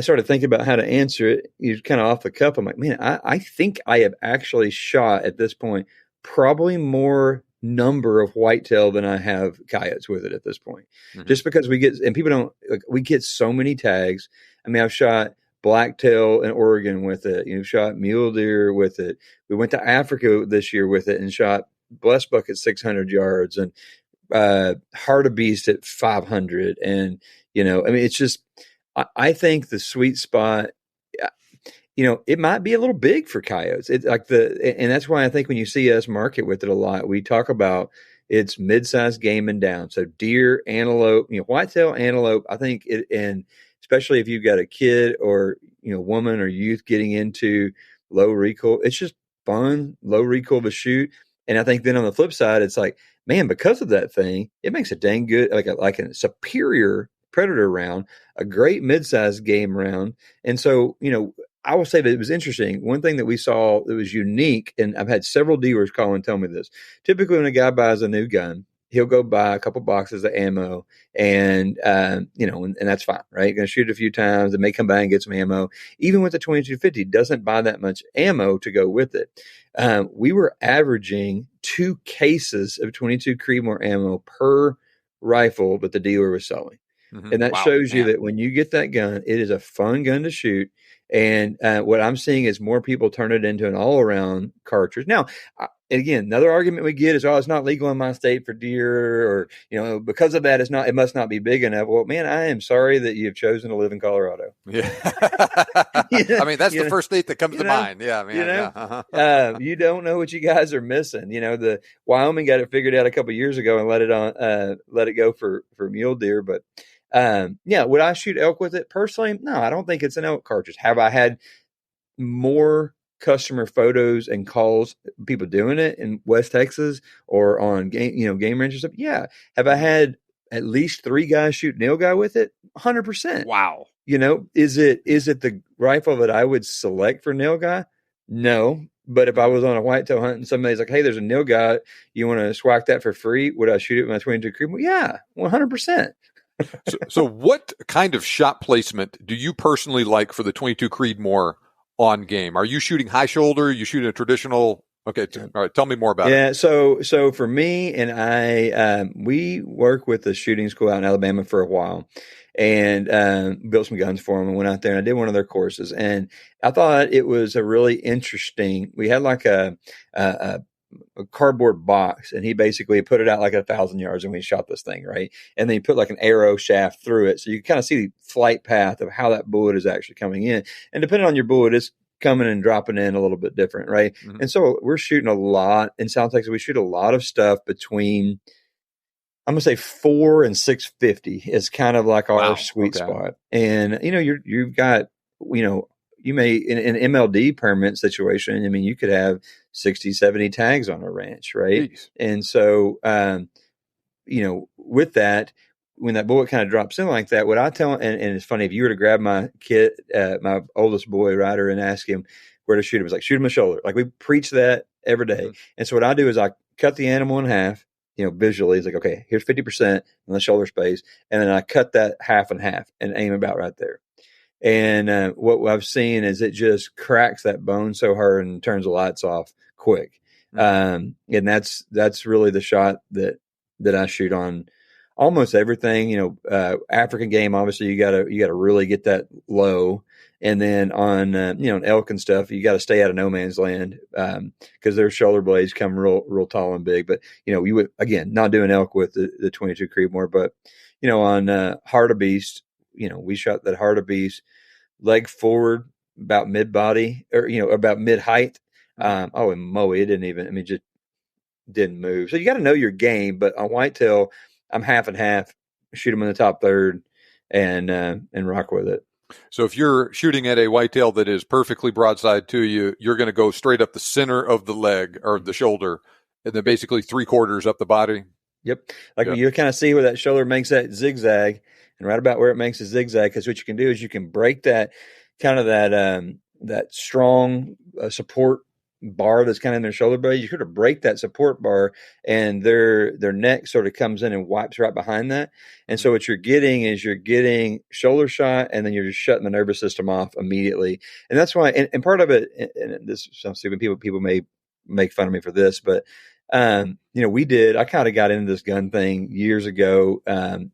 started thinking about how to answer it. You kind of off the cuff. I'm like, man, I think I have actually shot at this point probably more number of whitetail than I have coyotes with it at this point. Just because we get so many tags. I mean, I've shot blacktail in Oregon with it, shot mule deer with it. We went to Africa this year with it and shot blessed buck at 600 yards and heart of beast at 500. And, I mean, it's just, I think the sweet spot, it might be a little big for coyotes. It's like and that's why I think when you see us market with it a lot, we talk about it's mid-sized game and down. So deer, antelope, whitetail, antelope, I think and especially if you've got a kid or, woman or youth getting into low recoil, it's just fun, low recoil to shoot. And I think then on the flip side, it's like, man, because of that thing, it makes a dang good, like a superior predator round, a great mid-sized game round. And so, I will say that it was interesting. One thing that we saw that was unique, and I've had several dealers call and tell me this. Typically, when a guy buys a new gun, he'll go buy a couple boxes of ammo, and and that's fine, right? Going to shoot it a few times, and may come by and get some ammo. Even with the 2250, doesn't buy that much ammo to go with it. We were averaging 2 cases of 22 Creedmoor ammo per rifle that the dealer was selling. Mm-hmm. And that shows you that when you get that gun, it is a fun gun to shoot. And what I'm seeing is more people turn it into an all-around cartridge. Now, again, another argument we get is, it's not legal in my state for deer, or, because of that, it must not be big enough. Well, man, I am sorry that you've chosen to live in Colorado. Yeah. I mean, that's the first state that comes to mind. Yeah, man. You don't know what you guys are missing. The Wyoming got it figured out a couple of years ago and let it go for mule deer. But would I shoot elk with it personally? No, I don't think it's an elk cartridge. Have I had more customer photos and calls, people doing it in West Texas or on game range and stuff? Yeah. Have I had at least 3 guys shoot nail guy with it? 100%. Wow. Is it the rifle that I would select for nail guy? No. But if I was on a whitetail hunt and somebody's like, hey, there's a nail guy, you want to swag that for free? Would I shoot it with my 22 Creedmoor? Yeah, 100%. So what kind of shot placement do you personally like for the 22 Creedmoor on game? Are you shooting high shoulder? Are you shooting a traditional? Okay. All right. Tell me more about it. Yeah. So for me and I, we work with the shooting school out in Alabama for a while, and built some guns for them and went out there and I did one of their courses. And I thought it was a really interesting, we had like a cardboard box, and he basically put it out like 1,000 yards and we shot this thing, right? And then he put like an arrow shaft through it. So you kind of see the flight path of how that bullet is actually coming in. And depending on your bullet, it's coming and dropping in a little bit different, right? Mm-hmm. And so we're shooting a lot in South Texas. We shoot a lot of stuff between, I'm going to say 4 and 650 is kind of like our sweet spot. And, you've got, you may, in an MLD permit situation, I mean, you could have 60, 70 tags on a ranch, right? Jeez. And so, with that, when that bullet kind of drops in like that, what I tell, and it's funny, if you were to grab my kid, my oldest boy, Ryder, and ask him where to shoot him, it's like, shoot him in the shoulder. Like we preach that every day. Mm-hmm. And so what I do is I cut the animal in half, visually. It's like, okay, here's 50% in the shoulder space. And then I cut that half and half and aim about right there. And what I've seen is it just cracks that bone so hard and turns the lights off quick. And that's really the shot that I shoot on almost everything. African game, obviously you gotta really get that low. And then on elk and stuff, you got to stay out of no man's land because their shoulder blades come real tall and big. But we would, again, not doing elk with the 22 Creedmoor, but on Heart of Beast, we shot that Heart of Beast leg forward about mid body or about mid height. And Moe, it didn't even, just didn't move. So you got to know your game. But on whitetail, I'm half and half, shoot them in the top third and rock with it. So if you're shooting at a whitetail that is perfectly broadside to you, you're going to go straight up the center of the leg or the shoulder, and then basically 3/4 up the body. Yep. You kind of see where that shoulder makes that zigzag, and right about where it makes a zigzag. Because what you can do is you can break that kind of that strong support bar that's kind of in their shoulder blade. You sort of break that support bar, and their neck sort of comes in and wipes right behind that. And so what you're getting is shoulder shot, and then you're just shutting the nervous system off immediately. And that's why, and part of it, and this sounds stupid, people may make fun of me for this, but I kind of got into this gun thing years ago,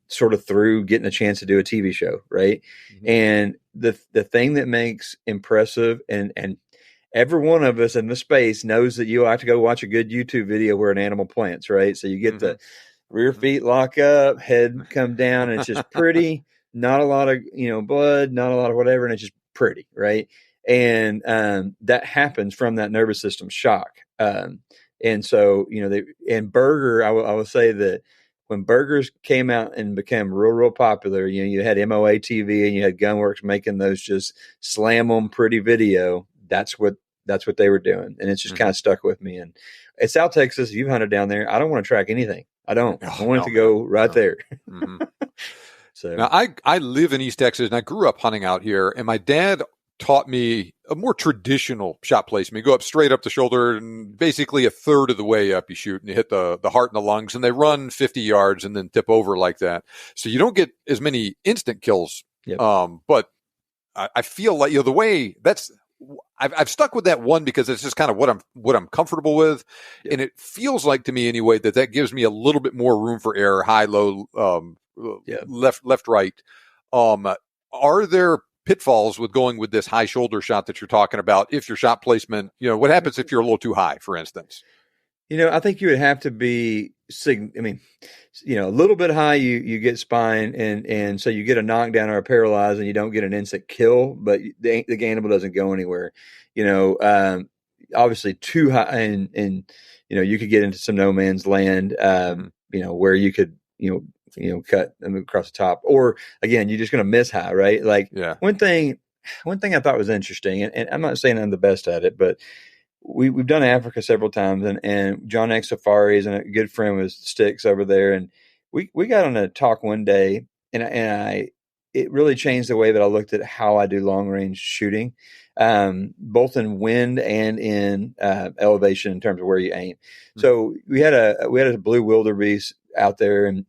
sort of through getting a chance to do a TV show. Right. Mm-hmm. And the thing that makes impressive and every one of us in the space knows that you like to go watch a good YouTube video where an animal plants, right? So you get mm-hmm. the rear feet lock up, head come down, and it's just pretty, not a lot of, blood, not a lot of whatever. And it's just pretty. Right. And, that happens from that nervous system shock. And so, and Burger, I will say that when Burgers came out and became real popular, you had MOA TV and you had Gunworks making those just slam on pretty video. That's what they were doing. And it's just kind of stuck with me. And it's South Texas. You've hunted down there. I don't want to track anything. I don't. I want it to go right there. Mm-hmm. So now I live in East Texas and I grew up hunting out here, and my dad taught me a more traditional shot placement. You go up straight up the shoulder, and basically a third of the way up you shoot, and you hit the heart and the lungs, and they run 50 yards and then tip over like that. So you don't get as many instant kills. Yep. But I feel like, the way I've stuck with that one because it's just kind of what I'm comfortable with. Yep. And it feels like to me anyway, that gives me a little bit more room for error, high, low, left, right. Are there pitfalls with going with this high shoulder shot that you're talking about? If your shot placement, what happens if you're a little too high, for instance? I think you would have to be, a little bit high, you get spine, and so you get a knockdown or a paralyze, and you don't get an instant kill, but the animal doesn't go anywhere. Obviously too high, and you could get into some no man's land, where you could, cut them across the top, or again, you're just going to miss high, right? Like one thing I thought was interesting, and I'm not saying I'm the best at it, but we've done Africa several times, and John X Safaris and a good friend was Sticks over there, and we got on a talk one day, and it really changed the way that I looked at how I do long range shooting, both in wind and in elevation in terms of where you aim. Mm-hmm. So we had a blue wildebeest out there, and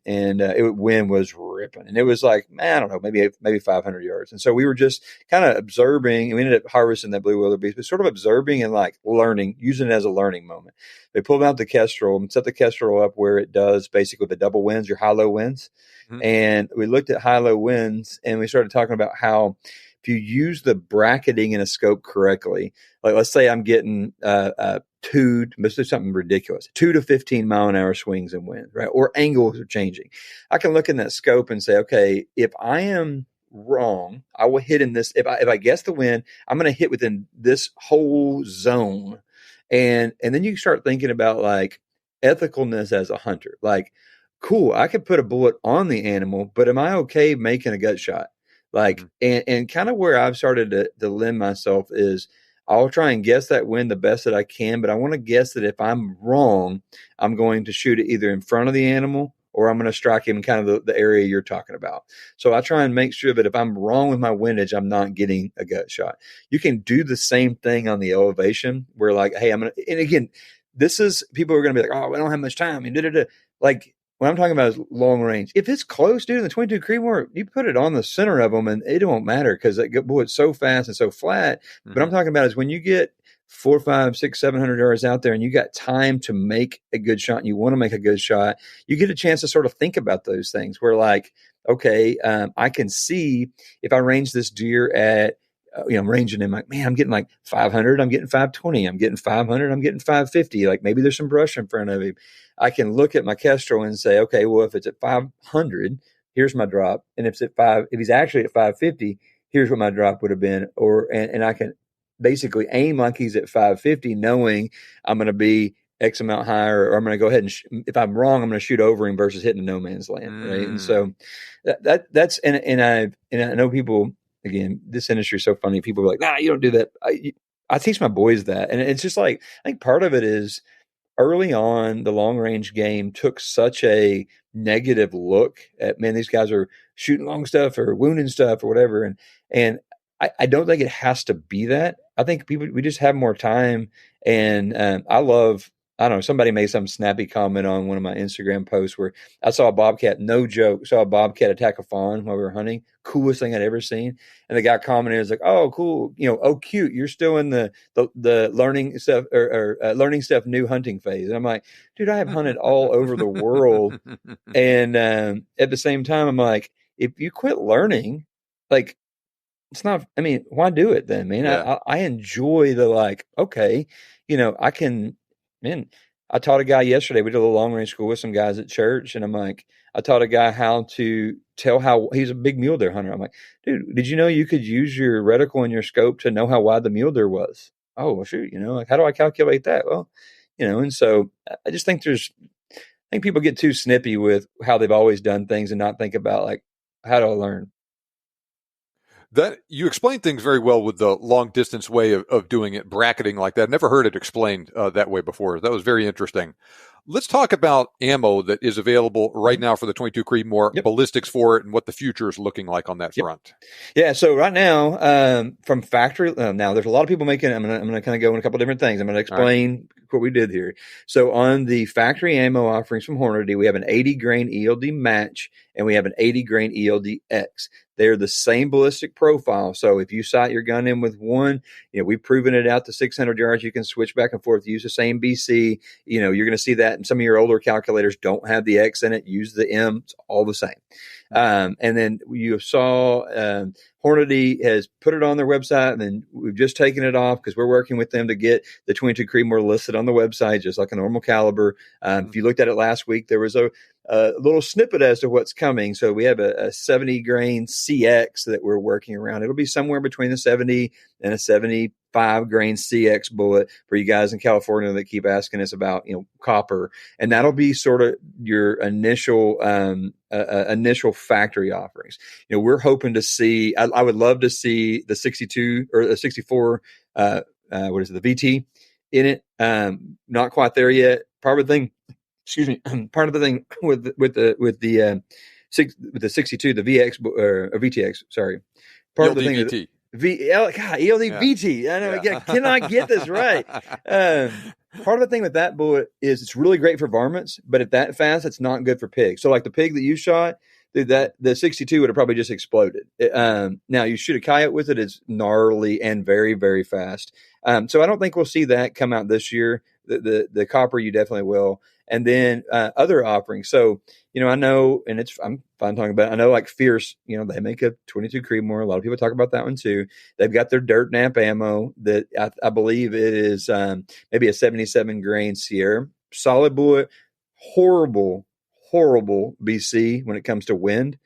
wind was ripping, and it was like, I don't know, maybe 500 yards. And so we were just kind of observing, and we ended up harvesting that blue wildebeest, but sort of observing and like learning, using it as a learning moment. They pulled out the kestrel and set the kestrel up where it does basically the double winds, your high-low winds. Mm-hmm. And we looked at high-low winds, and we started talking about how if you use the bracketing in a scope correctly, like let's say I'm getting let's do something ridiculous, 2 to 15 mile an hour swings in wind, right? Or angles are changing. I can look in that scope and say, okay, if I am wrong, I will hit in this. If I guess the wind, I'm going to hit within this whole zone. And then you start thinking about like ethicalness as a hunter. Like, cool, I could put a bullet on the animal, but am I okay making a gut shot? Like, and kind of where I've started to lend myself is I'll try and guess that wind the best that I can, but I want to guess that if I'm wrong, I'm going to shoot it either in front of the animal or I'm going to strike him in kind of the area you're talking about. So I try and make sure that if I'm wrong with my windage, I'm not getting a gut shot. You can do the same thing on the elevation where like, hey, and again, this is, people are going to be like, oh, we don't have much time. And like, what I'm talking about is long range. If it's close, dude, in the 22 Creedmoor, you put it on the center of them and it won't matter because it's so fast and so flat. Mm-hmm. But I'm talking about is when you get 400, 500, 600, 700 yards out there and you got time to make a good shot and you want to make a good shot, you get a chance to sort of think about those things where like, okay, I can see if I range this deer at, I'm ranging him like, man, I'm getting like 500, I'm getting 520, I'm getting 500, I'm getting 550. Like maybe there's some brush in front of him. I can look at my kestrel and say, okay, well, if it's at 500, here's my drop. And if he's actually at 550, here's what my drop would have been. And I can basically aim like he's at 550, knowing I'm going to be X amount higher, or I'm going to go ahead and if I'm wrong, I'm going to shoot over him versus hitting a no man's land. Right. And so that's, and I know people, again, this industry is so funny. People are like, nah, you don't do that. I teach my boys that. And it's just like, I think part of it is early on, the long range game took such a negative look at, man, these guys are shooting long stuff or wounding stuff or whatever. And I don't think it has to be that. I think we just have more time. And I don't know, somebody made some snappy comment on one of my Instagram posts where I saw a bobcat, no joke, saw a bobcat attack a fawn while we were hunting. Coolest thing I'd ever seen. And the guy commented, was like, oh, cool. Oh, cute. You're still in the learning stuff or learning stuff new hunting phase. And I'm like, dude, I have hunted all over the world. And at the same time, I'm like, if you quit learning, like, it's not, I mean, why do it then, man? Yeah. I enjoy the like, okay, I can, man, I taught a guy yesterday, we did a little long range school with some guys at church. And I'm like, I taught a guy how to tell how he's a big mule deer hunter. I'm like, dude, did you know you could use your reticle and your scope to know how wide the mule deer was? Oh, well, shoot, like, how do I calculate that? Well, And so I just think I think people get too snippy with how they've always done things and not think about like, how do I learn? That you explained things very well with the long distance way of doing it, bracketing like that. Never heard it explained that way before. That was very interesting. Let's talk about ammo that is available right now for the 22 Creedmoor, Yep. ballistics for it, and what the future is looking like on that front. Yeah. So right now, from factory, now there's a lot of people making. I'm gonna kind of go in a couple different things. I'm gonna explain what we did here. So on the factory ammo offerings from Hornady, we have an 80 grain ELD match and we have an 80 grain ELD X. They're the same ballistic profile. So if you sight your gun in with one, we've proven it out to 600 yards. You can switch back and forth, use the same BC. You're going to see that in some of your older calculators don't have the X in it. Use the M. It's all the same. And then you saw Hornady has put it on their website, and then we've just taken it off because we're working with them to get the 22 Creedmoor listed on the website, just like a normal caliber. If you looked at it last week, there was a little snippet as to what's coming. So we have a 70 grain CX that we're working around. It'll be somewhere between a 70 and a 75 grain CX bullet for you guys in California that keep asking us about, copper. And that'll be sort of your initial factory offerings. We're hoping to see, I would love to see the 62 or the 64, the VT in it. Not quite there yet. Part of the thing with the 62, the VX or VTX, sorry. Part of the thing VT. ELD VT. I know I cannot get this right. Part of the thing with that bullet is it's really great for varmints, but at that fast, it's not good for pigs. So like the pig that you shot, the 62 would have probably just exploded. Now you shoot a coyote with it, it's gnarly and very, very fast. So I don't think we'll see that come out this year. The copper, you definitely will. And then other offerings. So, I know, and I'm fine talking about it. I know like Fierce, they make a 22 Creedmoor. A lot of people talk about that one too. They've got their dirt nap ammo that I believe it is maybe a 77 grain Sierra. Solid bullet, horrible BC when it comes to wind.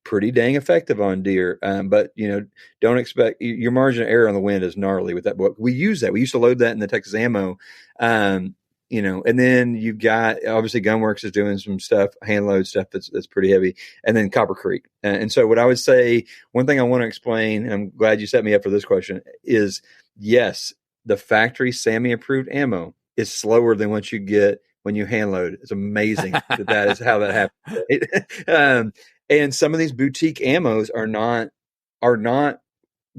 Pretty dang effective on deer. But, don't expect your margin of error on the wind is gnarly with that bullet. We use that. We used to load that in the Texas ammo. And then you've got, obviously Gunworks is doing some stuff, hand load stuff that's pretty heavy, and then Copper Creek. And so what I would say, one thing I want to explain, and I'm glad you set me up for this question, is yes, the factory SAMI approved ammo is slower than what you get when you hand load. It's amazing that is how that happens. Right? And some of these boutique ammos are not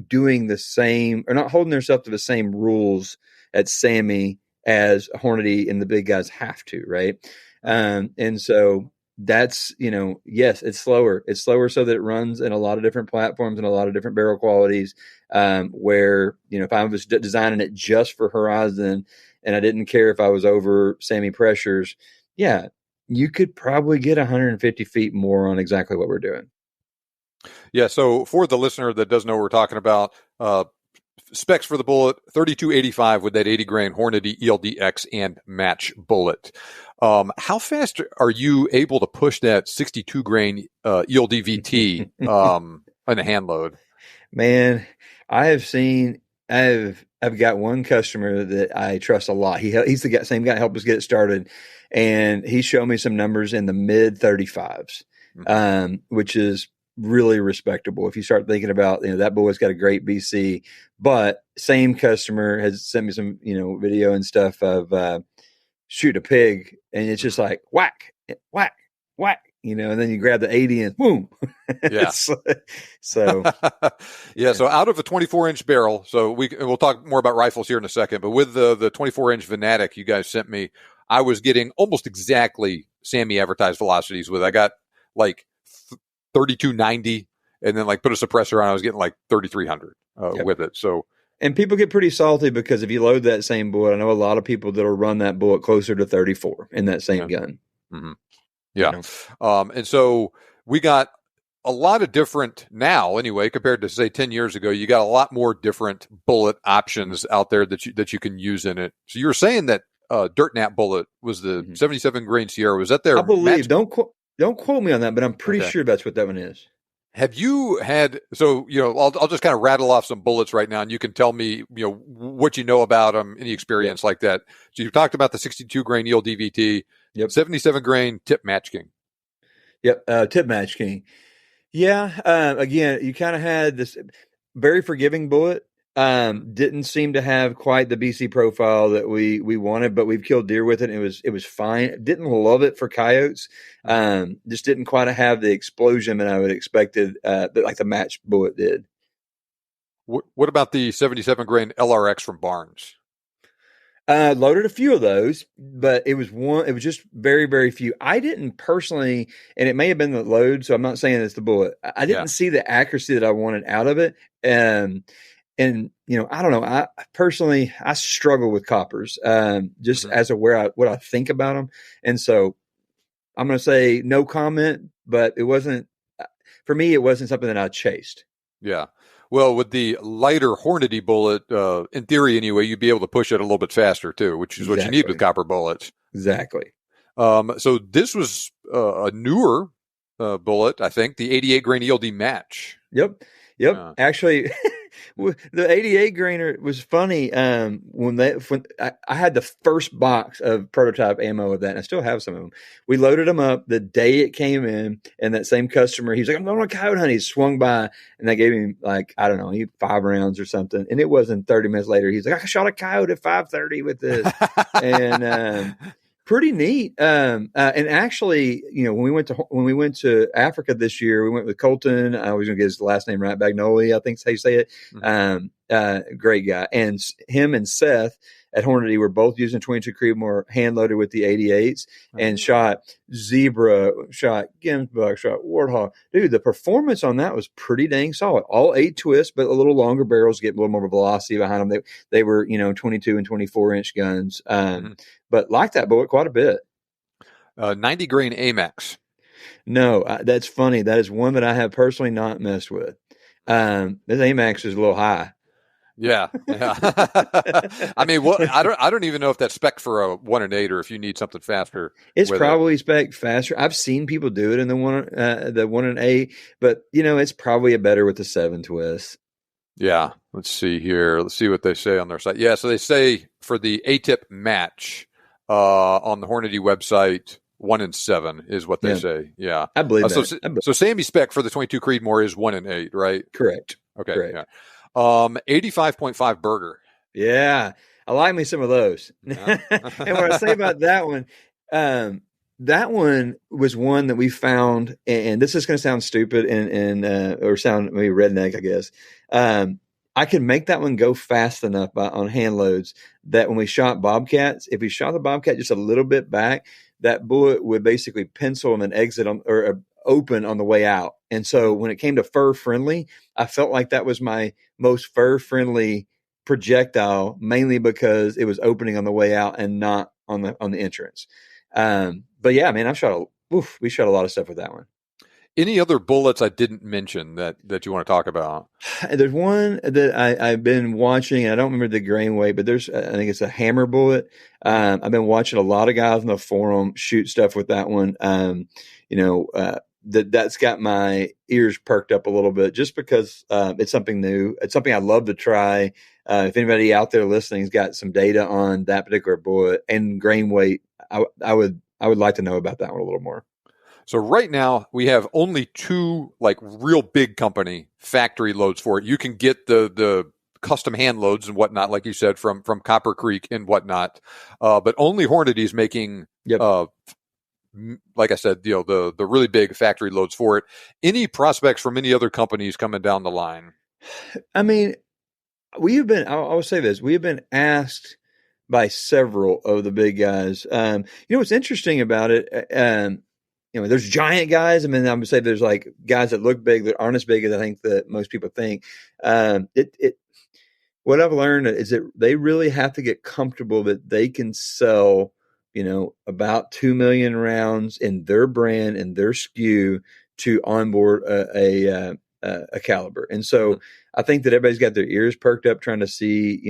doing the same, or not holding themselves to the same rules at SAMI as Hornady and the big guys have to, right? And so that's, yes, it's slower. It's slower so that it runs in a lot of different platforms and a lot of different barrel qualities, where, if I was designing it just for Horizon and I didn't care if I was over SAMI pressures, yeah, you could probably get 150 feet more on exactly what we're doing. Yeah. So for the listener that doesn't know what we're talking about, specs for the bullet, 3285 with that 80 grain Hornady ELDX and match bullet. How fast are you able to push that 62 grain ELD VT on a hand load? Man, I've got one customer that I trust a lot. He's the same guy that helped us get it started, and he showed me some numbers in the mid 35s, which is really respectable. If you start thinking about, that boy's got a great BC, but same customer has sent me some, video and stuff of shoot a pig, and it's just like whack, whack, whack, and then you grab the 80 and boom. Yeah. So yeah. So out of a 24-inch barrel, so we'll talk more about rifles here in a second, but with the 24-inch Venatic you guys sent me, I was getting almost exactly SAMI advertised velocities with. I got like 3290, and then like put a suppressor on, I was getting like 3300 with it. So, and people get pretty salty because if you load that same bullet, I know a lot of people that'll run that bullet closer to 34 in that same gun. Mm-hmm. Yeah. And so we got a lot of different now anyway, compared to say 10 years ago, you got a lot more different bullet options out there that you can use in it. So you were saying that dirt nap bullet was the 77 grain Sierra. Was that their I believe, don't quote me on that, but I'm pretty sure that's what that one is. Have you had, so, I'll just kind of rattle off some bullets right now and you can tell me, what you know about them, any experience like that. So you've talked about the 62 grain yield DVT, 77 grain tip match king. Tip match king. Yeah. Again, you kind of had this very forgiving bullet. Didn't seem to have quite the BC profile that we wanted, but we've killed deer with it. And it was fine. Didn't love it for coyotes. Just didn't quite have the explosion that I would expected, like the match bullet did. What about the 77 grain LRX from Barnes? Loaded a few of those, but it was just very, very few. I didn't personally, and it may have been the load, so I'm not saying it's the bullet. I didn't see the accuracy that I wanted out of it. And I don't know. I personally struggle with coppers, just as of what I think about them. And so I'm going to say no comment, but it wasn't, for me, it wasn't something that I chased. Yeah. Well, with the lighter Hornady bullet, in theory anyway, you'd be able to push it a little bit faster too, which is what you need with copper bullets. Exactly. So this was a newer bullet, I think, the 88 grain ELD match. Yep. Actually, the 88 grainer was funny. When I had the first box of prototype ammo of that, and I still have some of them. We loaded them up the day it came in, and that same customer, he's like, "I'm going on a coyote hunt." He swung by, and they gave him like, I don't know, 5 rounds or something. And it wasn't 30 minutes later. He's like, "I shot a coyote at 5:30 with this," and pretty neat. And actually, when we went to Africa this year, we went with Colton. I was going to get his last name right. Bagnoli, I think is how you say it. Great guy. And him and Seth at Hornady were both using 22 Creedmoor hand loaded with the 88s and shot zebra, shot gemsbuck, shot warthog. Dude, the performance on that was pretty dang solid. All 8 twists, but a little longer barrels, get a little more velocity behind them. They were, 22 and 24 inch guns. But like that bullet quite a bit. 90 grain Amex. No, that's funny. That is one that I have personally not messed with. This Amex is a little high. Yeah. I mean, I don't even know if that's spec for a 1 and 8 or if you need something faster. It's probably spec faster. I've seen people do it in the 1 and 8, but it's probably a better with the 7 twist. Yeah. Let's see here. Let's see what they say on their site. Yeah. So they say for the A-tip match on the Hornady website, 1 and 7 is what they say. Yeah. I believe that. So Sammy spec for the 22 Creedmoor is 1 and 8, right? Correct. Okay. Correct. Yeah. 85.5 burger. Yeah. I like me some of those. Yeah. And what I say about that one was one that we found, and this is going to sound stupid and or sound maybe redneck, I guess. I could make that one go fast enough on hand loads that when we shot bobcats, if we shot the bobcat just a little bit back, that bullet would basically pencil and then exit or open on the way out. And so when it came to fur friendly, I felt like that was my most fur friendly projectile, mainly because it was opening on the way out and not on the entrance. But yeah, man, we shot a lot of stuff with that one. Any other bullets I didn't mention that you want to talk about? There's one that I've been watching. I don't remember the grain weight, but I think it's a hammer bullet. I've been watching a lot of guys on the forum shoot stuff with that one. That's got my ears perked up a little bit just because it's something new. It's something I'd love to try. If anybody out there listening's got some data on that particular bullet and grain weight, I would like to know about that one a little more. So right now we have only 2 like real big company factory loads for it. You can get the custom hand loads and whatnot, like you said, from Copper Creek and whatnot. But only Hornady's making, like I said, the really big factory loads for it. Any prospects from any other companies coming down the line? I mean, I will say this, we have been asked by several of the big guys. What's interesting about it, there's giant guys. I mean, I would say there's like guys that look big that aren't as big as I think that most people think. What I've learned is that they really have to get comfortable that they can sell, about 2 million rounds in their brand and their SKU to onboard a caliber. And so I think that everybody's got their ears perked up trying to see,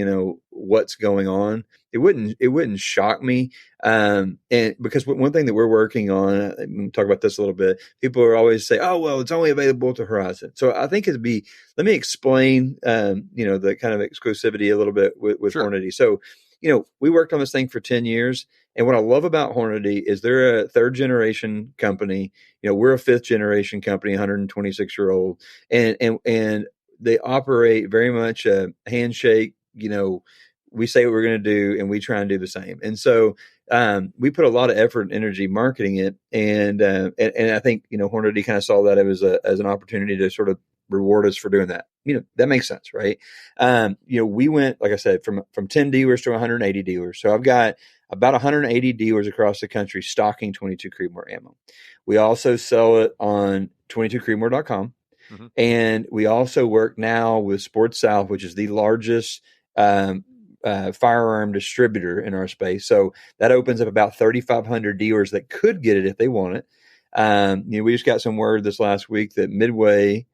what's going on. it wouldn't shock me. And because one thing that we're working on, we'll talk about this a little bit. People are always say, "Oh, well, it's only available to Horizon." So I think let me explain, the kind of exclusivity a little bit with Sure. Hornady. So, we worked on this thing for 10 years. And what I love about Hornady is they're a third generation company. We're a fifth generation company, 126-year-old, and they operate very much a handshake. We say what we're going to do, and we try and do the same. And so we put a lot of effort and energy marketing it, and I think Hornady kind of saw that as an opportunity to sort of reward us for doing that. That makes sense, right? We went, like I said, from 10 dealers to 180 dealers. So I've got about 180 dealers across the country stocking 22 Creedmoor ammo. We also sell it on 22creedmoor.com. Mm-hmm. And we also work now with Sports South, which is the largest firearm distributor in our space. So that opens up about 3,500 dealers that could get it if they want it. We just got some word this last week that Midway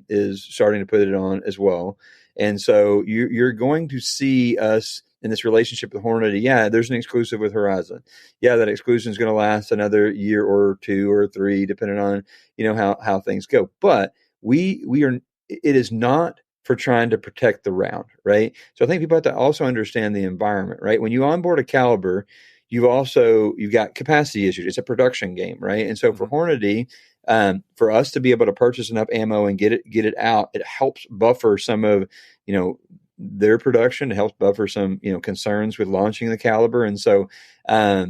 is starting to put it on as well. And so you're going to see us in this relationship with Hornady. Yeah, there's an exclusive with Horizon. Yeah, that exclusion is going to last another year or two or three, depending on how things go. But we are. It is not for trying to protect the round, right? So I think people have to also understand the environment, right? When you onboard a caliber, you've got capacity issues. It's a production game, right? And so for Hornady, for us to be able to purchase enough ammo and get it out, it helps buffer some of their production. It helps buffer some concerns with launching the caliber. And so I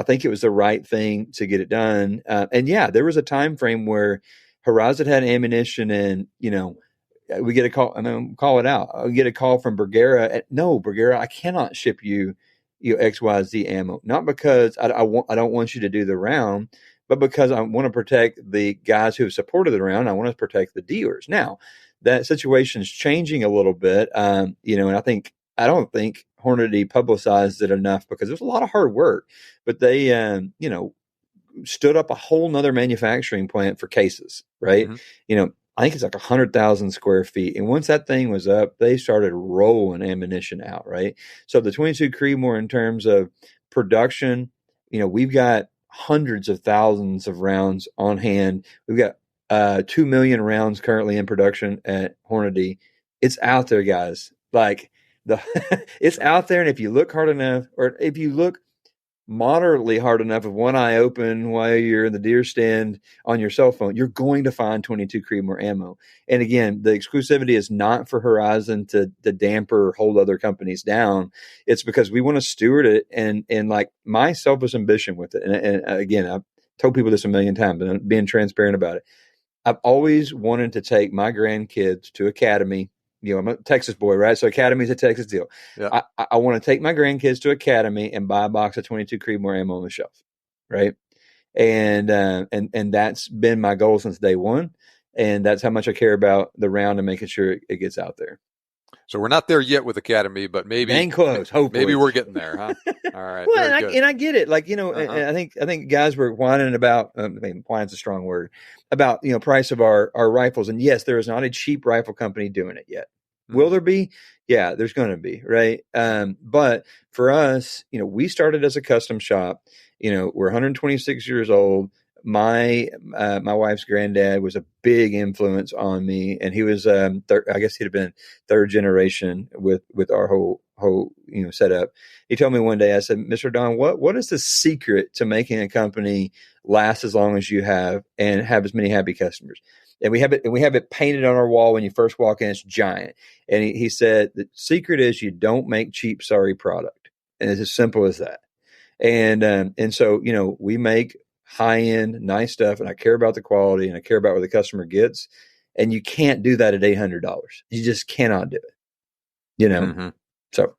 think it was the right thing to get it done. And yeah, there was a time frame where Horizon had ammunition, and we get a call, and then call it out. I get a call from Bergera. No, Bergera, I cannot ship you XYZ ammo. Not because I don't want you to do the round, but because I want to protect the guys who have supported the round. I want to protect the dealers. Now, that situation is changing a little bit, and I don't think Hornady publicized it enough because it was a lot of hard work. But they, stood up a whole nother manufacturing plant for cases, right? Mm-hmm. I think it's like 100,000 square feet. And once that thing was up, they started rolling ammunition out, right? So the 22 Creedmoor, in terms of production, we've got hundreds of thousands of rounds on hand. We've got 2 million rounds currently in production at Hornady. It's out there, guys. Like it's out there. And if you look hard enough, or if you look moderately hard enough with one eye open while you're in the deer stand on your cell phone, you're going to find 22 Creedmoor ammo. And again, the exclusivity is not for Horizon to damper or hold other companies down. It's because we want to steward it, and like my selfish ambition with it. And again, I've told people this a million times, but I'm being transparent about it. I've always wanted to take my grandkids to Academy. I'm a Texas boy, right? So Academy's a Texas deal. Yeah. I want to take my grandkids to Academy and buy a box of 22 Creedmoor ammo on the shelf, right? And that's been my goal since day one. And that's how much I care about the round and making sure it gets out there. So we're not there yet with Academy, but maybe dang close. Hopefully, maybe we're getting there, huh? All right. Well, and I get it. Like and I think guys were whining about. Whining's a strong word, about price of our rifles. And yes, there is not a cheap rifle company doing it yet. Will there be? Yeah, there's going to be, right? But for us, we started as a custom shop. We're 126 years old. My wife's granddad was a big influence on me, and he was I guess he'd have been third generation with our whole setup. He told me one day, I said, "Mr. Don, what is the secret to making a company last as long as you have and have as many happy customers?" And we have it painted on our wall when you first walk in. It's giant. And he said the secret is you don't make cheap, sorry product, and it's as simple as that. And so we make high-end, nice stuff, and I care about the quality, and I care about what the customer gets. And you can't do that at $800. You just cannot do it. Mm-hmm. So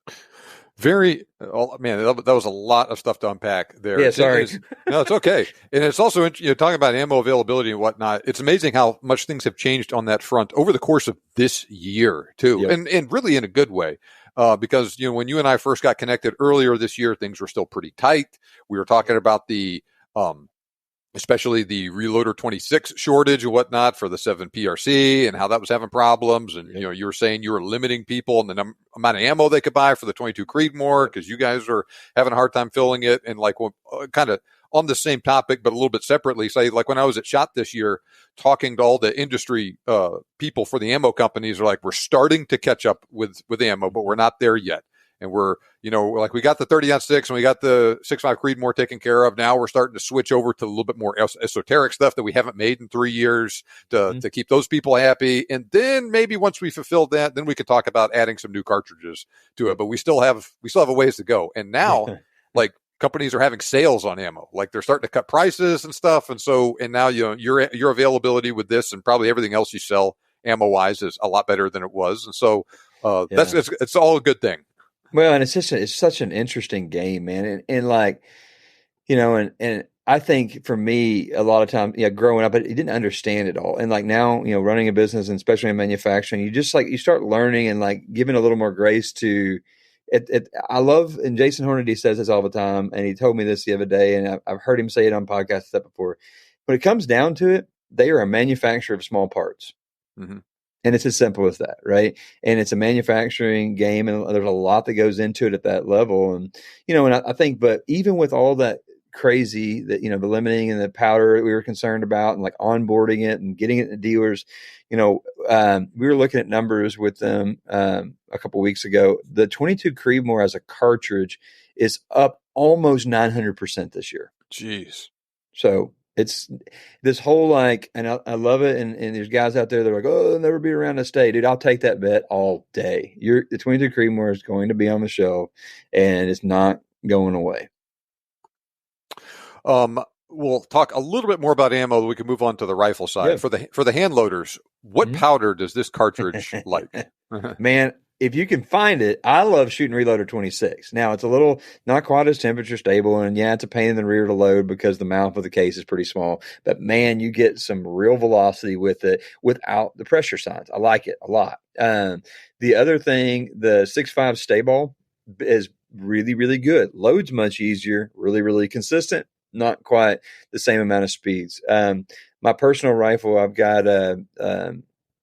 man, that was a lot of stuff to unpack there. Yeah, sorry. No, it's okay. And it's also talking about ammo availability and whatnot. It's amazing how much things have changed on that front over the course of this year too, Yep. and really in a good way. Because when you and I first got connected earlier this year, things were still pretty tight. We were talking about the especially the Reloader 26 shortage and whatnot for the 7 PRC and how that was having problems. And, you were saying you were limiting people and the amount of ammo they could buy for the 22 Creedmoor because you guys are having a hard time filling it. And like kind of on the same topic, but a little bit separately, say like when I was at SHOT this year, talking to all the industry people for the ammo companies are like, we're starting to catch up with ammo, but we're not there yet. And we're, like we got the 30-06 and we got the 6.5 Creedmoor taken care of. Now we're starting to switch over to a little bit more esoteric stuff that we haven't made in 3 years to keep those people happy. And then maybe once we fulfilled that, then we could talk about adding some new cartridges to it. But we still have a ways to go. And now, like companies are having sales on ammo, like they're starting to cut prices and stuff. And now your availability with this and probably everything else you sell ammo wise is a lot better than it was. And so it's all a good thing. Well, and it's such an interesting game, man. And like, and I think for me, a lot of times, growing up, I didn't understand it all. And like now, running a business and especially in manufacturing, you start learning and like giving a little more grace to it. I love, and Jason Hornady says this all the time. And he told me this the other day, and I've heard him say it on podcasts and stuff before. When it comes down to it, they are a manufacturer of small parts. Mm-hmm. And it's as simple as that, right? And it's a manufacturing game, and there's a lot that goes into it at that level. And, and I think, but even with all that crazy that, the limiting and the powder we were concerned about and like onboarding it and getting it to dealers, we were looking at numbers with them a couple of weeks ago. The 22 Creedmoor as a cartridge is up almost 900% this year. Jeez. So it's this whole like, and I love it. And there's guys out there that are like, oh, they'll never be around to stay. Dude, I'll take that bet all day. The 22 Creedmoor is going to be on the shelf and it's not going away. We'll talk a little bit more about ammo. We can move on to the rifle side. Yeah. For the hand loaders, what powder does this cartridge like? Man, if you can find it, I love shooting Reloader 26. Now, it's a little not quite as temperature stable, and it's a pain in the rear to load because the mouth of the case is pretty small. But man, you get some real velocity with it without the pressure signs. I like it a lot. The other thing, the 6.5 stay ball is really, really good. Loads much easier, really, really consistent. Not quite the same amount of speeds. My personal rifle, I've got a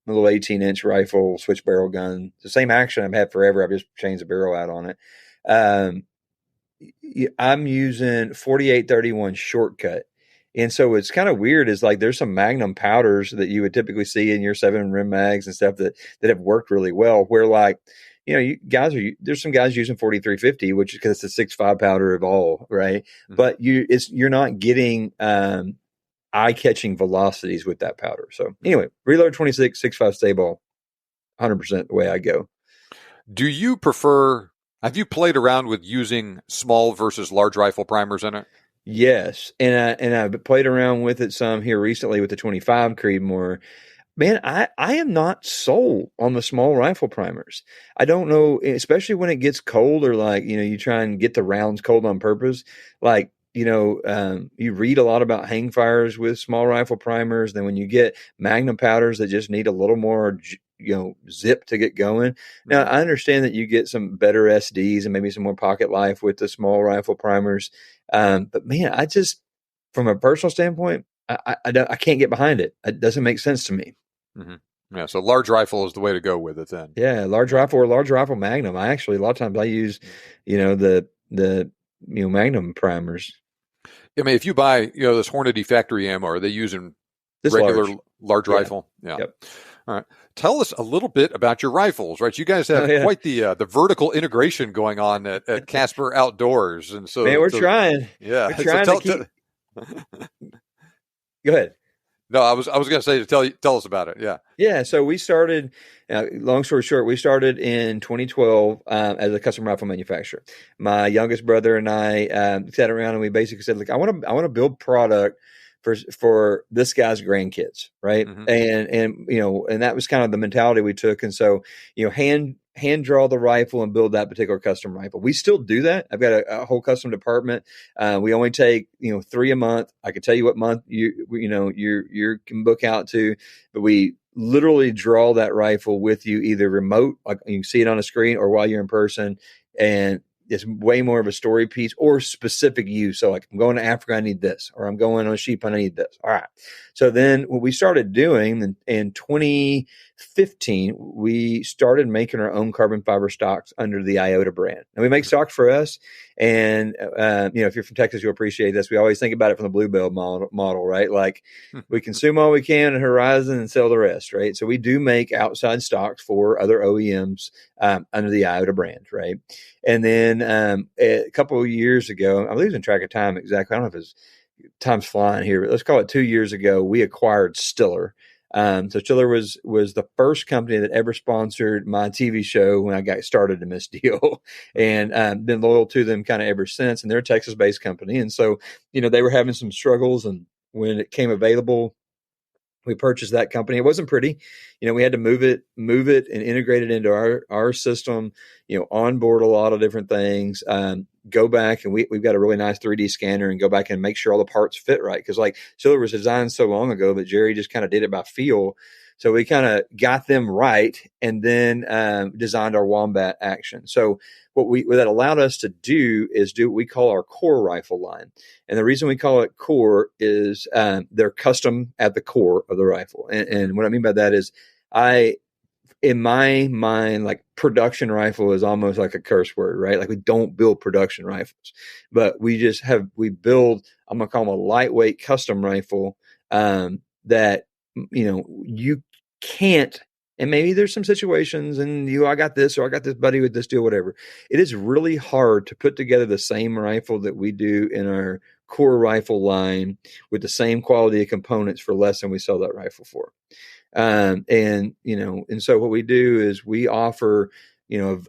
little 18-inch rifle, switch barrel gun. It's the same action I've had forever. I've just changed the barrel out on it. I'm using 4831 shortcut. And so it's kind of weird is like there's some Magnum powders that you would typically see in your 7 rim mags and stuff that have worked really well, where like, there's some guys using 4350, which is because it's a 6.5 powder of all, right? Mm-hmm. But you're not getting eye-catching velocities with that powder. So anyway, Reload 26, 6.5 stay ball, 100% the way I go. Do you have you played around with using small versus large rifle primers in it? Yes. And I've played around with it some here recently with the 25 Creedmoor. Man, I am not sold on the small rifle primers. I don't know, especially when it gets cold or like, you try and get the rounds cold on purpose. Like, you read a lot about hang fires with small rifle primers. Then when you get Magnum powders that just need a little more, zip to get going. Now, I understand that you get some better SDs and maybe some more pocket life with the small rifle primers. But man, I just, from a personal standpoint, I can't get behind it. It doesn't make sense to me. Mm-hmm. Yeah, so large rifle is the way to go with it then. Yeah, large rifle or large rifle Magnum. A lot of times I use, the Magnum primers. I mean, if you buy, this Hornady factory ammo, are they using this regular large rifle? Yeah. Yep. All right. Tell us a little bit about your rifles, right? You guys have quite the vertical integration going on at Casper Outdoors, and so man, we're trying. Yeah, we're trying to keep. Go ahead. No, I was going to say to tell us about it. Yeah. Yeah. So we started, long story short, we started in 2012 as a custom rifle manufacturer. My youngest brother and I sat around and we basically said, look, I want to build product for this guy's grandkids. Right. Mm-hmm. And that was kind of the mentality we took. And so, hand draw the rifle and build that particular custom rifle. We still do that. I've got a whole custom department. We only take, 3 a month. I can tell you what month you can book out to, but we literally draw that rifle with you either remote, like you can see it on a screen, or while you're in person, and it's way more of a story piece or specific use. So like, I'm going to Africa, I need this, or I'm going on a sheep hunt, I need this. All right. So then what we started doing in 2015, we started making our own carbon fiber stocks under the Iota brand. And we make stocks for us. And, if you're from Texas, you'll appreciate this. We always think about it from the Bluebell model, right? Like, we consume all we can at Horizon and sell the rest, right? So we do make outside stocks for other OEMs under the Iota brand, right? And then a couple of years ago, I'm losing track of time exactly. I don't know if time's flying here, but let's call it 2 years ago, we acquired Stiller. So Stiller was the first company that ever sponsored my TV show when I got started in this deal, and been loyal to them kind of ever since. And they're a Texas-based company, and so they were having some struggles, and when it came available, we purchased that company. It wasn't pretty. We had to move it and integrate it into our system, onboard a lot of different things, go back, and we've got a really nice 3D scanner, and go back and make sure all the parts fit right. Cause like Stiller was designed so long ago, but Jerry just kind of did it by feel. So we kind of got them right, and then designed our Wombat action. So what that allowed us to do is do what we call our core rifle line. And the reason we call it core is they're custom at the core of the rifle. And what I mean by that is, in my mind, like, production rifle is almost like a curse word, right? Like, we don't build production rifles, but we build, I'm going to call them a lightweight custom rifle that, you can't, and maybe there's some situations and I got this, or I got this buddy with this deal, whatever. It is really hard to put together the same rifle that we do in our core rifle line with the same quality of components for less than we sell that rifle for. And so what we do is we offer,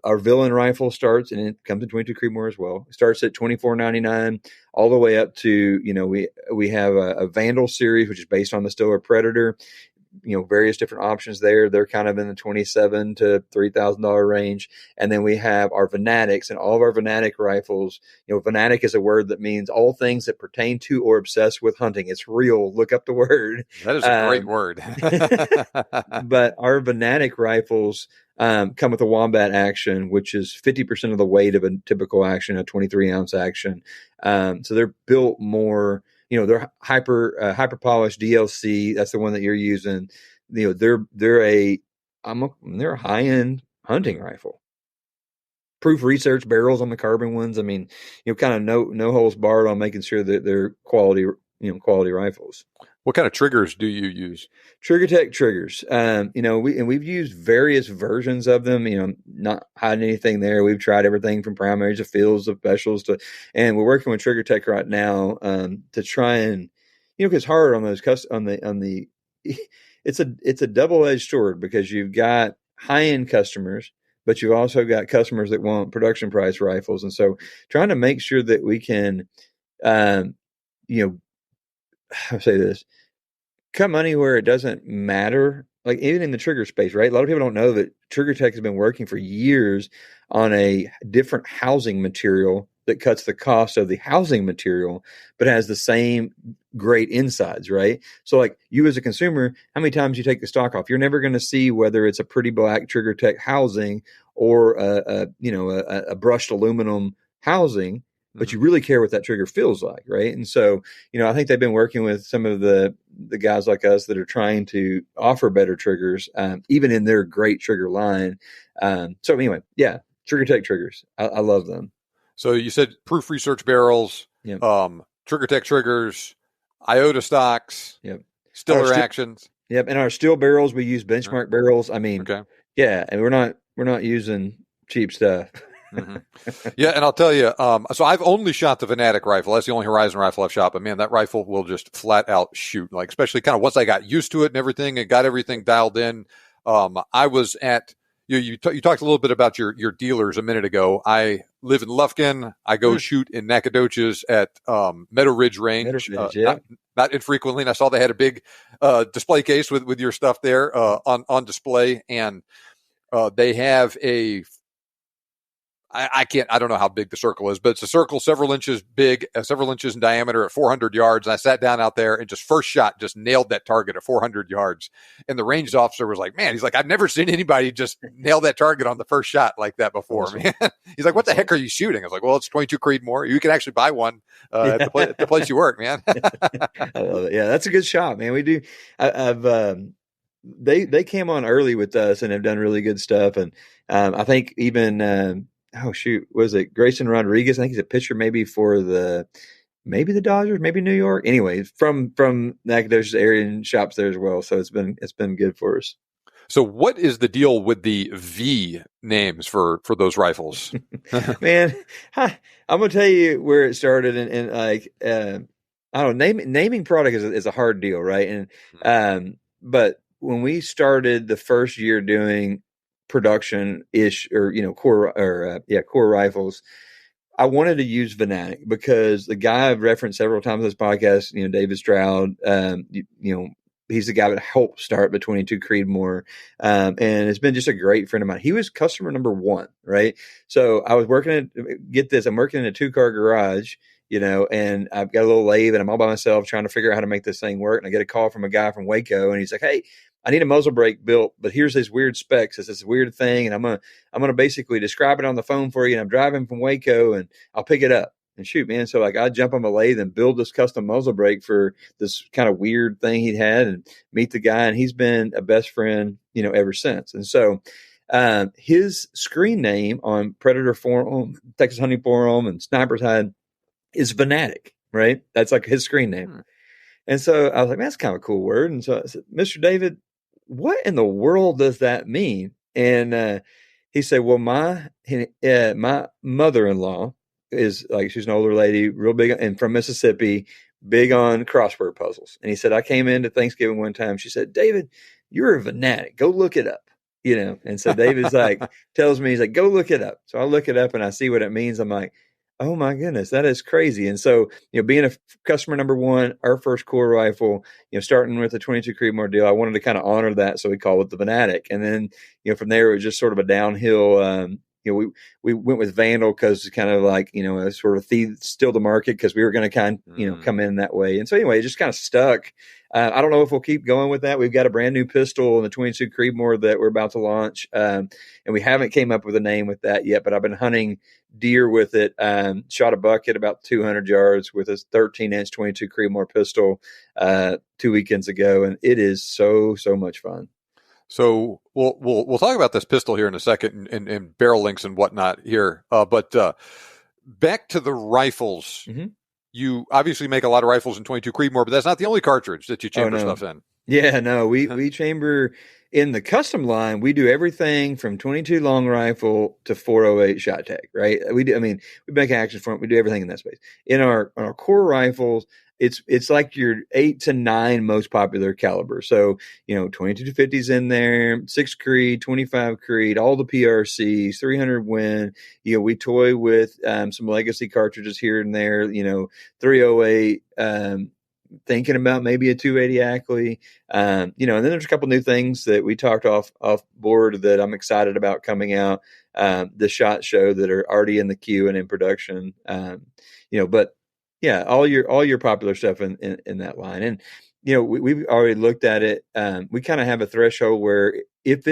our Villain rifle starts, and it comes in 22 Creedmoor as well. It starts at $24.99 all the way up to, we have a Vandal series, which is based on the Stiller Predator. Various different options there. They're kind of in the $27,000 to $3,000 range. And then we have our Vanatics, and all of our Vanatic rifles. Vanatic is a word that means all things that pertain to or obsess with hunting. It's real. Look up the word. That is a great word. But our Vanatic rifles come with a Wombat action, which is 50% of the weight of a typical action, a 23-ounce action. So they're built more. They're hyper polished DLC. That's the one that you're using. They're a high end hunting rifle. Proof research barrels on the carbon ones. I mean, kind of no holes barred on making sure that they're quality rifles. What kind of triggers do you use? TriggerTech triggers. We've used various versions of them, not hiding anything there. We've tried everything from primaries to fields to specials and we're working with TriggerTech right now, to try and, it's hard on those it's a double-edged sword, because you've got high-end customers, but you've also got customers that want production price rifles. And so trying to make sure that we can, I'll say this, cut money where it doesn't matter. Like, even in the trigger space, right? A lot of people don't know that TriggerTech has been working for years on a different housing material that cuts the cost of the housing material, but has the same great insides, right? So like, you as a consumer, how many times you take the stock off, you're never going to see whether it's a pretty black TriggerTech housing or a brushed aluminum housing, but you really care what that trigger feels like, right? And so, I think they've been working with some of the guys like us that are trying to offer better triggers, even in their great trigger line. So anyway, yeah, TriggerTech triggers. I love them. So you said proof research barrels, Yep. TriggerTech triggers, Iota stocks, Yep. Stiller actions. Yep. And our steel barrels, we use benchmark barrels. I mean, okay. Yeah, and we're not using cheap stuff. Mm-hmm. Yeah, and I'll tell you, so I've only shot the Vanatic rifle. That's the only Horizon rifle I've shot. But man, that rifle will just flat out shoot. Like, especially kind of once I got used to it and everything, and got everything dialed in. I was at you talked a little bit about your dealers a minute ago. I live in Lufkin. I go shoot in Nacogdoches at Meadow Ridge Range. Not infrequently. And I saw they had a big display case with your stuff there on display, and they have a I don't know how big the circle is, but it's a circle several inches big, several inches in diameter at 400 yards. And I sat down out there and just first shot, just nailed that target at 400 yards. And the range officer was like, man, he's like, I've never seen anybody just nail that target on the first shot like that before, awesome. Man. He's like, what the heck are you shooting? I was like, well, it's 22 Creedmoor. You can actually buy one at the place you work, man. I love it. Yeah, that's a good shot, man. We do. They came on early with us and have done really good stuff. And I think even was it Grayson Rodriguez? I think he's a pitcher maybe for maybe the Dodgers, maybe New York. Anyway, from Nacogdoches area and shops there as well. So it's been good for us. So what is the deal with the V names for those rifles? Man, I'm gonna tell you where it started, and like I don't know, naming product is a hard deal, right? And but when we started the first year doing production ish or core rifles, I wanted to use Venatic because the guy I've referenced several times on this podcast, David Stroud, he's the guy that helped start the 22 Creedmoor, and it's been just a great friend of mine. He was customer number one, right? So I was I'm working in a 2-car garage, and I've got a little lathe and I'm all by myself trying to figure out how to make this thing work. And I get a call from a guy from Waco and he's like, hey, I need a muzzle brake built, but here's this weird specs. It's this weird thing. And I'm going to basically describe it on the phone for you. And I'm driving from Waco and I'll pick it up and shoot, man. So like I jump on the lathe and build this custom muzzle brake for this kind of weird thing he'd had and meet the guy. And he's been a best friend, ever since. And so, his screen name on Predator Forum, Texas Hunting Forum and Sniper's Hide is Venatic, right? That's like his screen name. And so I was like, man, that's kind of a cool word. And so I said, Mr. David, what in the world does that mean? And he said, well, my mother-in-law is like, she's an older lady, real big, and from Mississippi, big on crossword puzzles. And he said, I came into Thanksgiving one time. She said, David, you're a Venatic. Go look it up. And so David's like, tells me, he's like, go look it up. So I look it up and I see what it means. I'm like, oh my goodness, that is crazy. And so, being a customer number one, our first core rifle, starting with the 22 Creedmoor deal, I wanted to kind of honor that. So we call it the Venatic. And then, from there, it was just sort of a downhill. We went with Vandal because it's kind of like, a sort of still the market because we were going to come in that way. And so anyway, it just kind of stuck. I don't know if we'll keep going with that. We've got a brand new pistol in the 22 Creedmoor that we're about to launch. And we haven't came up with a name with that yet, but I've been hunting deer with it. Shot a buck at about 200 yards with a 13-inch 22 Creedmoor pistol 2 weekends ago. And it is so much fun. So we'll talk about this pistol here in a second and barrel links and whatnot here. But back to the rifles. Mm-hmm. You obviously make a lot of rifles in 22 Creedmoor, but that's not the only cartridge that you chamber stuff in. Yeah, no, we chamber in the custom line. We do everything from 22 long rifle to 408 shot tag, right? We make action front. We do everything in that space. In our core rifles, it's like your 8 to 9 most popular caliber. So, 22-50's in there, 6 Creed, 25 Creed, all the PRCs, 300 Win. We toy with some legacy cartridges here and there, 308, thinking about maybe a 280 Ackley, and then there's a couple new things that we talked off board that I'm excited about coming out, the SHOT Show that are already in the queue and in production, but yeah, all your popular stuff in that line. And, we've already looked at it. We kind of have a threshold where if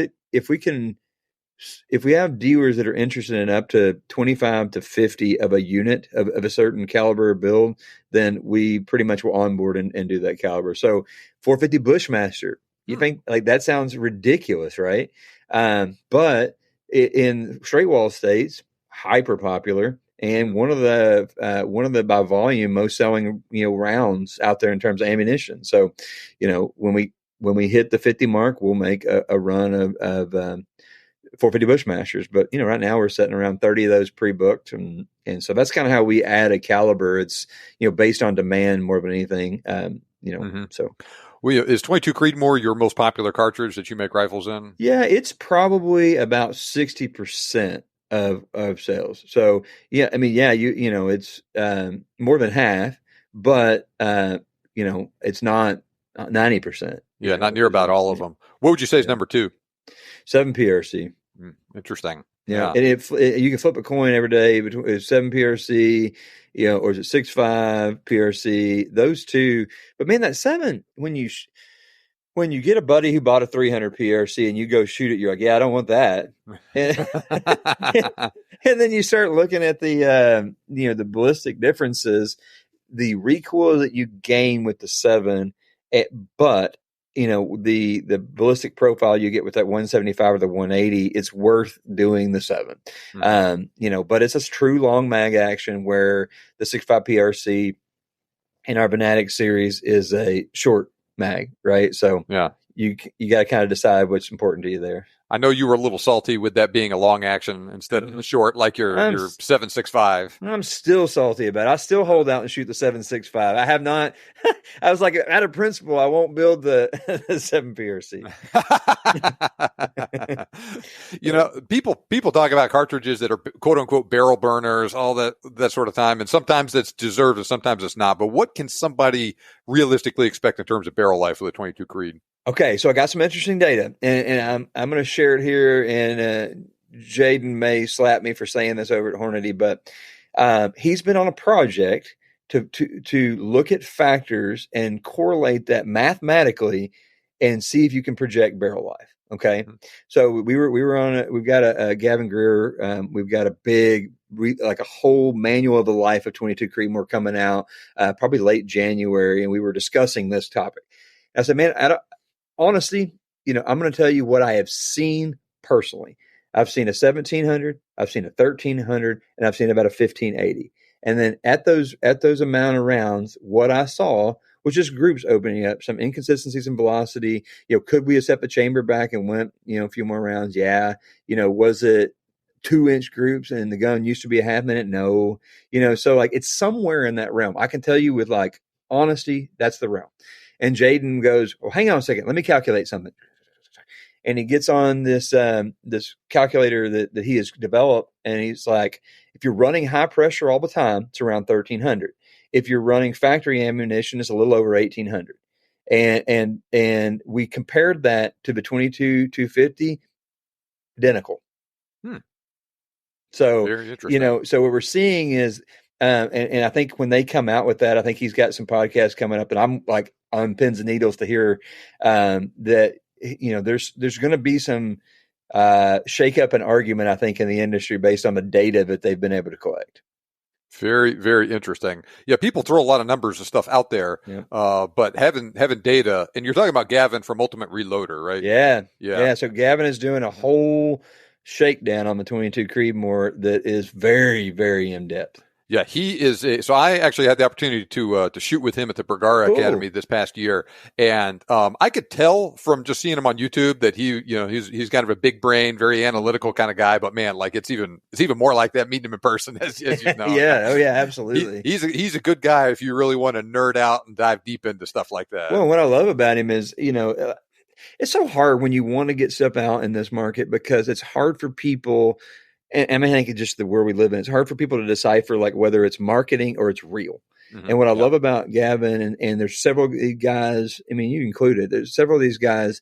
we have dealers that are interested in up to 25 to 50 of a unit of a certain caliber build, then we pretty much will onboard and do that caliber. So 450 Bushmaster, you think like that sounds ridiculous, right? But in straight wall states, hyper popular. And one of the by volume most selling rounds out there in terms of ammunition. So, when we hit the 50 mark, we'll make a run of 450 Bushmasters. But right now we're sitting around 30 of those pre-booked, and so that's kind of how we add a caliber. It's based on demand more than anything. Mm-hmm. So. Is 22 Creedmoor your most popular cartridge that you make rifles in? Yeah, it's probably about 60%. Of sales. So yeah, it's more than half, but it's not 90%. Yeah, not near about all of them. What would you say is number 2? 7 PRC. Interesting. Yeah. And you can flip a coin every day between 7 PRC, or is it 6.5 PRC, those two. But man, that 7, when you get a buddy who bought a 300 PRC and you go shoot it, you're like, yeah, I don't want that. And, and then you start looking at the, the ballistic differences, the recoil that you gain with the 7, but the ballistic profile you get with that 175 or the 180, it's worth doing the 7. But it's a true long mag action, where the 6.5 PRC in our Fanatic series is a short mag, right? So yeah, you got to kind of decide what's important to you there. I know you were a little salty with that being a long action instead of a short, like your 7.65. I'm still salty about it. I still hold out and shoot the 7.65. I have not. I was like, out of principle, I won't build the 7 PRC. People talk about cartridges that are quote unquote barrel burners, all that sort of time, and sometimes it's deserved and sometimes it's not. But what can somebody realistically expect in terms of barrel life with a 22 Creed? Okay, so I got some interesting data, and I'm going to share it here, and Jaden may slap me for saying this over at Hornady, but he's been on a project to look at factors and correlate that mathematically and see if you can project barrel life. Okay, so we were on we've got a Gavin Greer, we've got a big like a whole manual of the life of 22 Creedmoor coming out probably late January, and we were discussing this topic. I said, man, honestly, I'm going to tell you what I have seen personally. I've seen a 1700, I've seen a 1300, and I've seen about a 1580. And then at those amount of rounds, what I saw was just groups opening up, some inconsistencies in velocity. Could we have set the chamber back and went, a few more rounds? Yeah. Was it 2-inch groups and the gun used to be a half minute? No. So like it's somewhere in that realm. I can tell you with like honesty, that's the realm. And Jaden goes, well, hang on a second. Let me calculate something. And he gets on this calculator that he has developed. And he's like, if you're running high pressure all the time, it's around 1300. If you're running factory ammunition, it's a little over 1800. And we compared that to the 22 250, identical. So, very interesting. So what we're seeing is, and I think when they come out with that, I think he's got some podcasts coming up, and I'm like on pins and needles to hear that there's going to be some shake up and argument, I think, in the industry based on the data that they've been able to collect. Very, very interesting. Yeah, people throw a lot of numbers and stuff out there, but having data, and you're talking about Gavin from Ultimate Reloader, right? Yeah. So Gavin is doing a whole shakedown on the 22 Creedmoor that is very, very in depth. Yeah, he is. So I actually had the opportunity to shoot with him at the Bergara Academy this past year, and I could tell from just seeing him on YouTube that he's kind of a big brain, very analytical kind of guy. But man, like it's even more like that meeting him in person, as you know. Yeah, absolutely. He's a good guy if you really want to nerd out and dive deep into stuff like that. Well, what I love about him is it's so hard when you want to get stuff out in this market, because it's hard for people. And I mean, I think it's just the world we live in. It's hard for people to decipher like whether it's marketing or it's real. And what I love about Gavin, and there's several guys, I mean, you included, there's several of these guys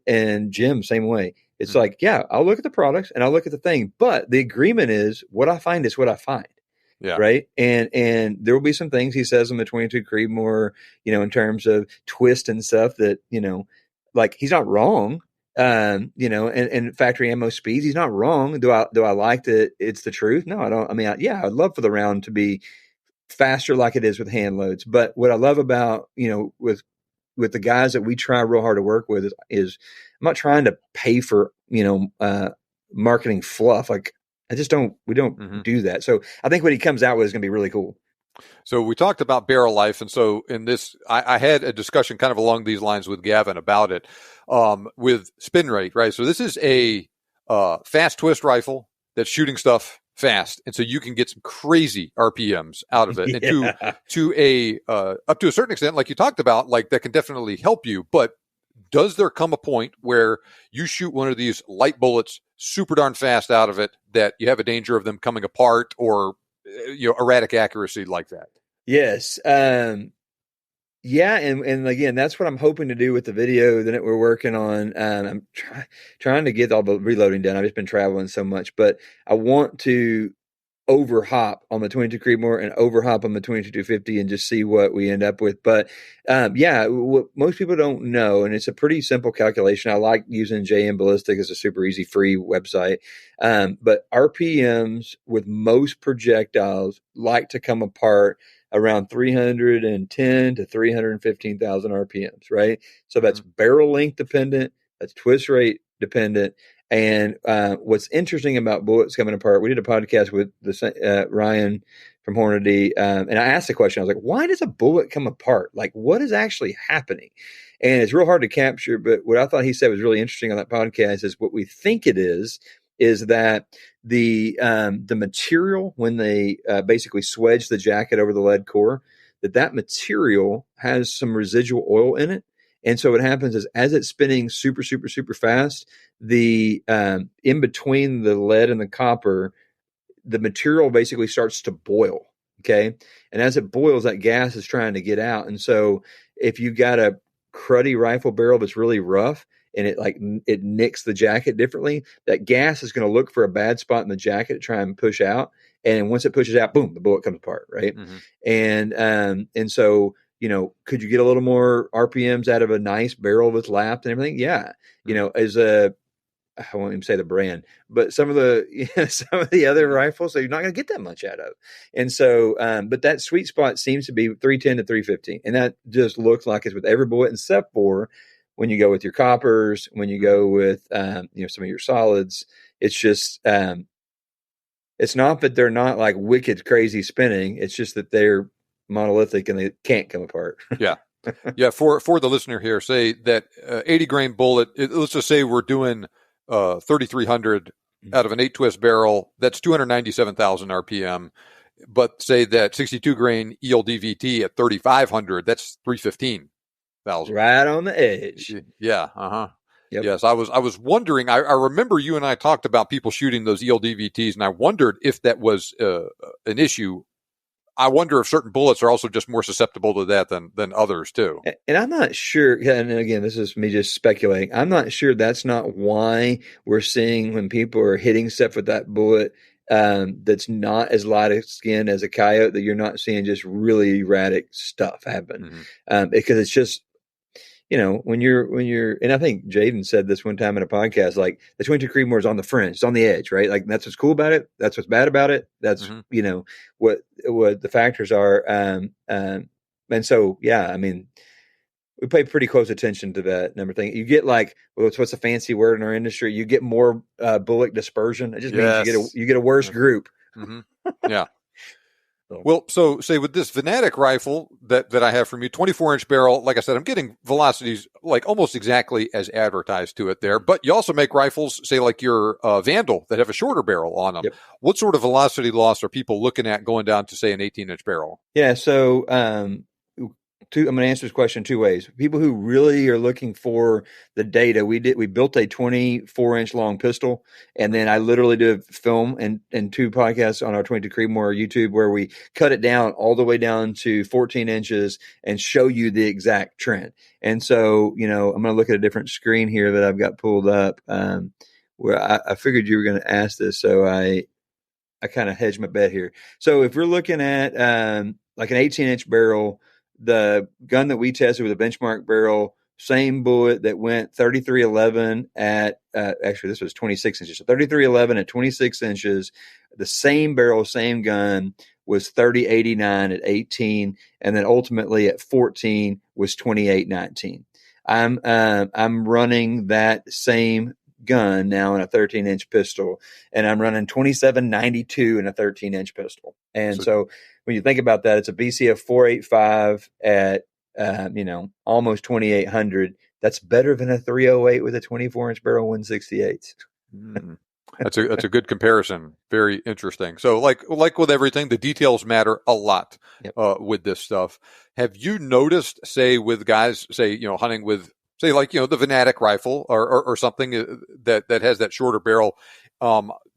and Jim, same way. It's like, yeah, I'll look at the products and I'll look at the thing, but the agreement is what I find is what I find. Yeah. Right. And there will be some things he says in the 22 Creedmoor, in terms of twist and stuff that, like he's not wrong. And factory ammo speeds, he's not wrong. Do I like that it's the truth? No, I don't. I mean, I'd love for the round to be faster like it is with hand loads. But what I love about, with the guys that we try real hard to work with is I'm not trying to pay for, marketing fluff. Like we don't do that. So I think what he comes out with is going to be really cool. So we talked about barrel life, and so in this, I had a discussion kind of along these lines with Gavin about it, with spin rate, right? So this is a fast twist rifle that's shooting stuff fast, and so you can get some crazy RPMs out of it, and to a up to a certain extent, like you talked about, like that can definitely help you. But does there come a point where you shoot one of these light bullets super darn fast out of it that you have a danger of them coming apart or erratic accuracy like that? Yes. Yeah, and again, that's what I'm hoping to do with the video that we're working on. I'm trying to get all the reloading done. I've just been traveling so much, but I want to overhop on the 22 Creedmoor and overhop on the 22-250 and just see what we end up with. But yeah, what most people don't know, and it's a pretty simple calculation. I like using JM Ballistic as a super easy free website. But RPMs with most projectiles like to come apart around 310 to 315,000 RPMs, right? So that's barrel length dependent, that's twist rate dependent. And what's interesting about bullets coming apart, we did a podcast with Ryan from Hornady, and I asked the question, I was like, why does a bullet come apart? Like, what is actually happening? And it's real hard to capture, but what I thought he said was really interesting on that podcast is what we think it is that the material, when they basically swedge the jacket over the lead core, that material has some residual oil in it. And so what happens is as it's spinning super, super, super fast, the in between the lead and the copper, the material basically starts to boil. Okay. And as it boils, that gas is trying to get out. And so if you've got a cruddy rifle barrel that's really rough and it nicks the jacket differently, that gas is going to look for a bad spot in the jacket to try and push out. And once it pushes out, boom, the bullet comes apart. Right. And so, could you get a little more RPMs out of a nice barrel that's lapped and everything? Yeah. I won't even say the brand, but some of the other rifles, so you're not going to get that much out of. And so, but that sweet spot seems to be 310 to 315. And that just looks like it's with every bullet except for when you go with your coppers, when you go with, some of your solids. It's just, it's not that they're not like wicked crazy spinning. It's just that they're monolithic and they can't come apart. Yeah. Yeah. For the listener here, say that 80 grain bullet, let's just say we're doing 3,300 out of an 8 twist barrel. That's 297,000 RPM. But say that 62 grain ELDVT at 3,500, that's 315,000. Right on the edge. Yeah. Uh-huh. Yep. Yes. I was wondering, I remember you and I talked about people shooting those ELDVTs, and I wondered if that was an issue. I wonder if certain bullets are also just more susceptible to that than others too. And I'm not sure. And again, this is me just speculating. I'm not sure that's not why we're seeing when people are hitting stuff with that bullet that's not as light of skin as a coyote, that you're not seeing just really erratic stuff happen. Because it's just, when you're, and I think Jaden said this one time in a podcast, like the 22 Creedmoor is on the fringe, it's on the edge, right? Like that's what's cool about it. That's what's bad about it. That's, what the factors are. And so, yeah, I mean, we pay pretty close attention to that number thing. You get what's a fancy word in our industry? You get more bullet dispersion. It just means you get a worse group. Yeah. Well, so say with this Venatic rifle that I have from you, 24-inch barrel, like I said, I'm getting velocities like almost exactly as advertised to it there. But you also make rifles, say like your Vandal, that have a shorter barrel on them. Yep. What sort of velocity loss are people looking at going down to, say, an 18-inch barrel? Yeah, so I'm going to answer this question two ways. People who really are looking for the data, we built a 24-inch long pistol, and then I literally did a film and two podcasts on our 22 Creedmoor YouTube where we cut it down all the way down to 14 inches and show you the exact trend. And so, I'm going to look at a different screen here that I've got pulled up where I figured you were going to ask this, so I kind of hedged my bet here. So if we're looking at like an 18-inch barrel, the gun that we tested with a benchmark barrel, same bullet that went 3311 at, actually this was 26 inches. So 3311 at 26 inches, the same barrel, same gun was 3089 at 18. And then ultimately at 14 was 2819. I'm running that same gun now in a 13-inch pistol, and I'm running 2792 in a 13-inch pistol. And so when you think about that, it's a BCF 485 at, almost 2,800. That's better than a 308 with a 24-inch barrel 168. That's a good comparison. Very interesting. So like with everything, the details matter a lot. Yep. With this stuff. Have you noticed, say, with guys, say, hunting with, say, like, the Venatic rifle or something that has that shorter barrel,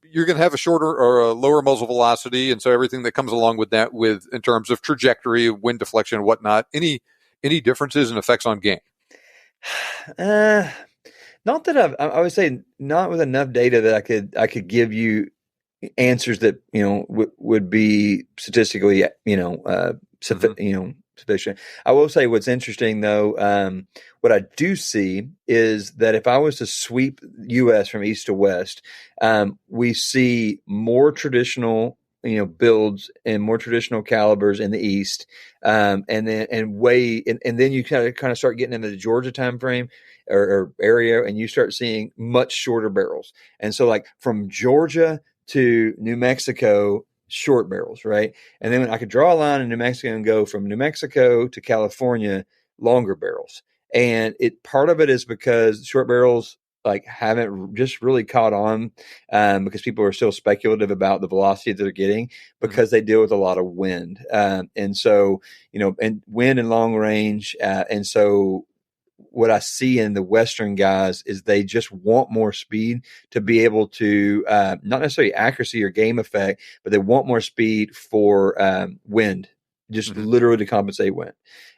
you're going to have a shorter or a lower muzzle velocity. And so everything that comes along with that in terms of trajectory, wind deflection and whatnot, any any differences in effects on game? Not that I would say not with enough data that I could give you answers that would be statistically sufficient. I will say what's interesting though, what I do see is that if I was to sweep U.S. from east to west, we see more traditional builds and more traditional calibers in the east, and then you kind of start getting into the Georgia time frame or area, and you start seeing much shorter barrels. And so like from Georgia to New Mexico, short barrels, right? And then I could draw a line in New Mexico and go from New Mexico to California, longer barrels. And part of it is because short barrels like haven't just really caught on, because people are still speculative about the velocity that they're getting because they deal with a lot of wind. And so, and wind and long range. And so what I see in the Western guys is they just want more speed to be able to, not necessarily accuracy or game effect, but they want more speed for wind, just literally to compensate wind.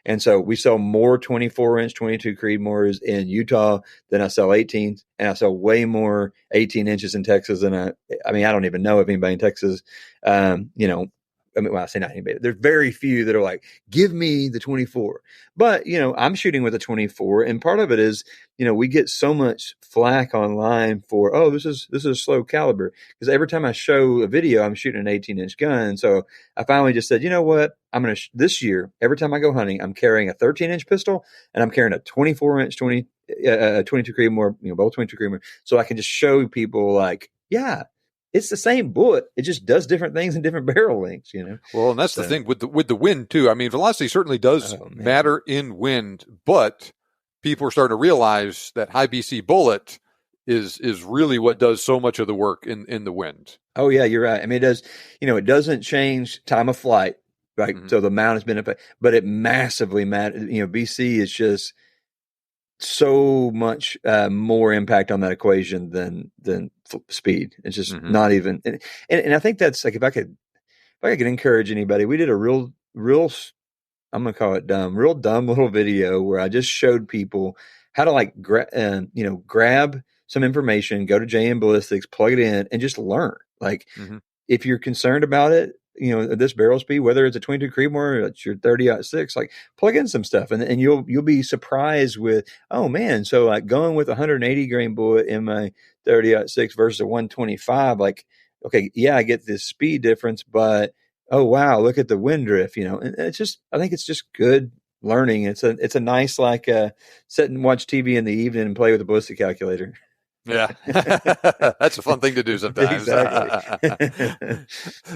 And so we sell more 24-inch 22 Creedmoors in Utah than I sell 18s, and I sell way more 18 inches in Texas than I don't even know if anybody in Texas, I say not anybody. There's very few that are like, give me the 24. But, I'm shooting with a 24. And part of it is, we get so much flack online for, oh, this is a slow caliber. Because every time I show a video, I'm shooting an 18-inch gun. So I finally just said, you know what? I'm going to, this year, every time I go hunting, I'm carrying a 13-inch pistol and I'm carrying a 24-inch 22 Creedmoor, both 22 Creedmoor. So I can just show people like, yeah, it's the same bullet. It just does different things in different barrel lengths, Well, and that's the thing with the wind too. I mean, velocity certainly does matter in wind, but people are starting to realize that high BC bullet is really what does so much of the work in the wind. Oh yeah, you're right. I mean, it does. It doesn't change time of flight, right? So the amount has been affected, but it massively matters. BC is just so much more impact on that equation than speed. It's just not even. And I think that's like if I could encourage anybody, we did a real I'm gonna call it real dumb little video where I just showed people how to like grab some information, go to JM Ballistics, plug it in, and just learn. Like if you're concerned about it, this barrel speed, whether it's a 22 Creedmoor or it's your 30-06, like plug in some stuff and you'll be surprised with, oh man, so like going with a 180 grain bullet in my 30-06 versus a 125, like, okay, yeah, I get this speed difference, but oh wow, look at the wind drift, and it's just, I think it's just good learning. It's a nice, like, sit and watch TV in the evening and play with a ballistic calculator. Yeah, that's a fun thing to do sometimes. Exactly.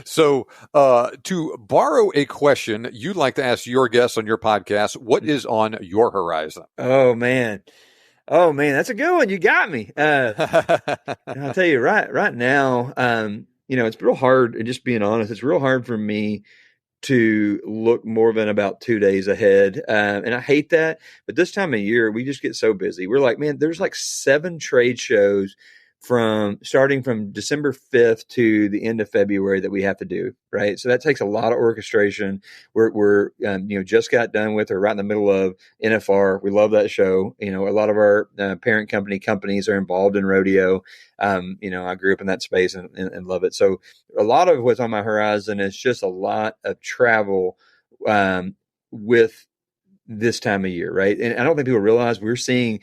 So, to borrow a question you'd like to ask your guests on your podcast, what is on your horizon? Oh man, that's a good one. You got me. I'll tell you right now, it's real hard. And just being honest, it's real hard for me to look more than about 2 days ahead. And I hate that. But this time of year, we just get so busy. We're like, man, there's like 7 trade shows starting from December 5th to the end of February that we have to do. Right. So that takes a lot of orchestration. We're just got done with, or right in the middle of NFR. We love that show. A lot of our parent companies are involved in rodeo. I grew up in that space and love it. So a lot of what's on my horizon is just a lot of travel with this time of year, right? And I don't think people realize we're seeing,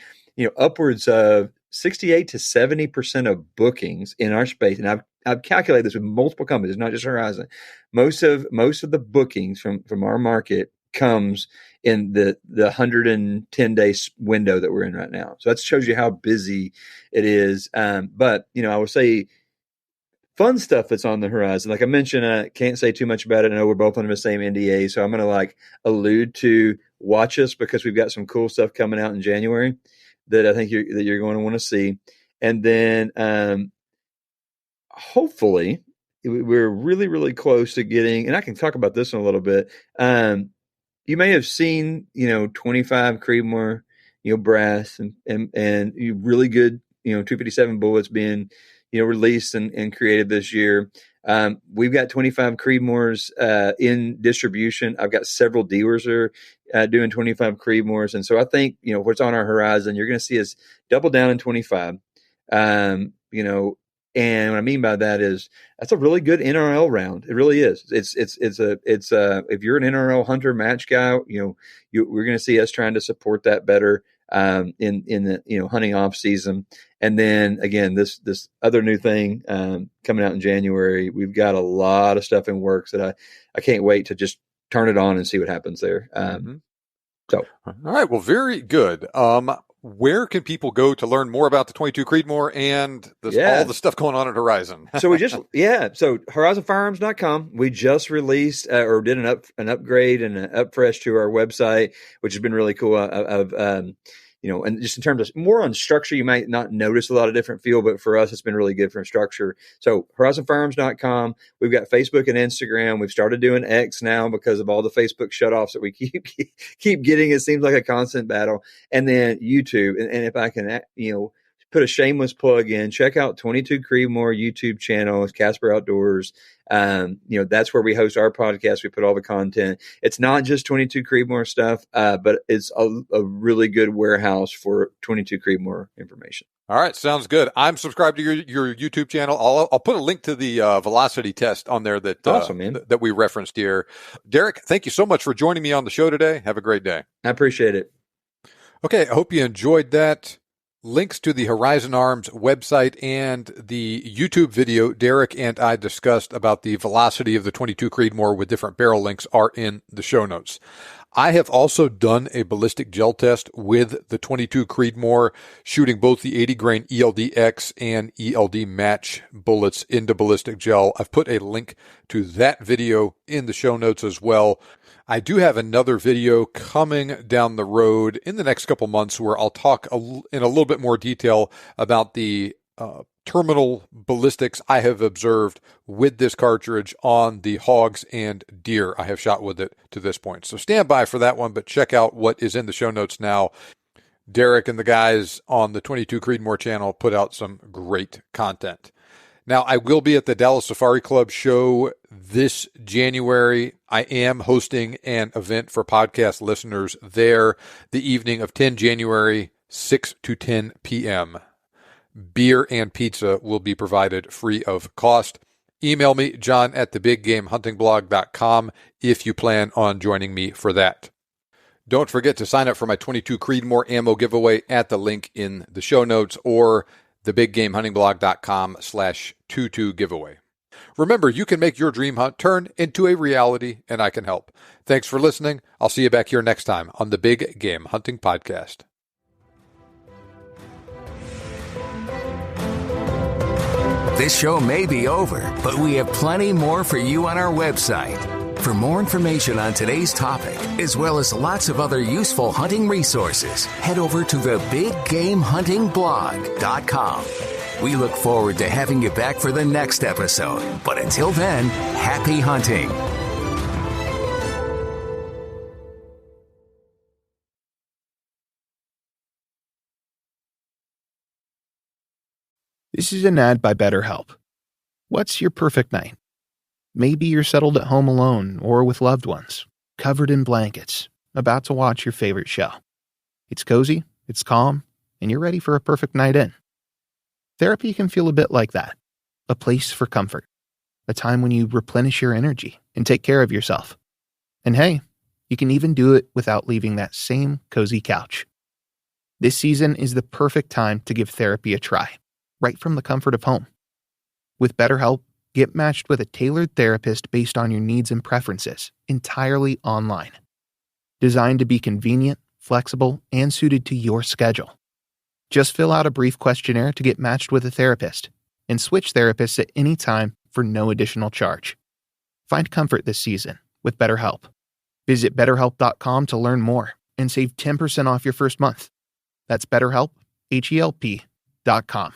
upwards of 68 to 70% of bookings in our space. And I've calculated this with multiple companies, not just Horizon. Most of the bookings from our market comes in the 110-day window that we're in right now. So that shows you how busy it is. But I would say fun stuff that's on the horizon. Like I mentioned, I can't say too much about it. I know we're both under the same NDA, so I'm going to allude to watch us because we've got some cool stuff coming out in January that I think you're going to want to see. And then hopefully we're really, really close to getting, and I can talk about this in a little bit. You may have seen, 25 Creedmoor, brass and really good, 257 bullets being, released and created this year. We've got 25 Creedmoors in distribution. I've got several dealers that are doing 25 Creedmoors. And so I think, what's on our horizon, you're going to see us double down in 25. And what I mean by that is that's a really good NRL round. It really is. It's if you're an NRL hunter match guy, we're going to see us trying to support that better in the hunting off season. And then again, this other new thing coming out in January, we've got a lot of stuff in works that I can't wait to just turn it on and see what happens there. So, all right, well, very good. Where can people go to learn more about the 22 Creedmoor and all the stuff going on at Horizon? So horizonfirearms.com. We just released or did an upgrade and an upfresh to our website, which has been really cool. And just in terms of more on structure, you might not notice a lot of different feel, but for us, it's been really good for structure. So horizonfirearms.com. We've got Facebook and Instagram. We've started doing X now because of all the Facebook shutoffs that we keep getting. It seems like a constant battle. And then YouTube. And if I can, put a shameless plug in, check out 22 Creedmoor YouTube channel. It's Casper Outdoors. That's where we host our podcast. We put all the content. It's not just 22 Creedmoor stuff, but it's a really good warehouse for 22 Creedmoor information. All right. Sounds good. I'm subscribed to your YouTube channel. I'll put a link to the velocity test on there that we referenced here. Derrick, thank you so much for joining me on the show today. Have a great day. I appreciate it. Okay. I hope you enjoyed that. Links to the Horizon Arms website and the YouTube video Derrick and I discussed about the velocity of the 22 Creedmoor with different barrel lengths are in the show notes. I have also done a ballistic gel test with the 22 Creedmoor, shooting both the 80 grain ELD-X and ELD match bullets into ballistic gel. I've put a link to that video in the show notes as well. I do have another video coming down the road in the next couple months where I'll talk in a little bit more detail about the terminal ballistics I have observed with this cartridge on the hogs and deer I have shot with it to this point. So stand by for that one, but check out what is in the show notes now. Derrick and the guys on the 22 Creedmoor channel put out some great content. Now, I will be at the Dallas Safari Club show this January. I am hosting an event for podcast listeners there the evening of 10 January, 6 to 10 p.m. Beer and pizza will be provided free of cost. Email me, john@thebiggamehuntingblog.com, if you plan on joining me for that. Don't forget to sign up for my 22 Creedmoor ammo giveaway at the link in the show notes or thebiggamehuntingblog.com/22 giveaway. Remember, you can make your dream hunt turn into a reality, and I can help. Thanks for listening. I'll see you back here next time on the Big Game Hunting Podcast. This show may be over, but we have plenty more for you on our website. For more information on today's topic, as well as lots of other useful hunting resources, head over to thebiggamehuntingblog.com. We look forward to having you back for the next episode. But until then, happy hunting. This is an ad by BetterHelp. What's your perfect night? Maybe you're settled at home alone or with loved ones, covered in blankets, about to watch your favorite show. It's cozy, it's calm, and you're ready for a perfect night in. Therapy can feel a bit like that. A place for comfort. A time when you replenish your energy and take care of yourself. And hey, you can even do it without leaving that same cozy couch. This season is the perfect time to give therapy a try, right from the comfort of home. With BetterHelp, get matched with a tailored therapist based on your needs and preferences, entirely online. Designed to be convenient, flexible, and suited to your schedule. Just fill out a brief questionnaire to get matched with a therapist, and switch therapists at any time for no additional charge. Find comfort this season with BetterHelp. Visit BetterHelp.com to learn more and save 10% off your first month. That's BetterHelp, H-E-L-P.com.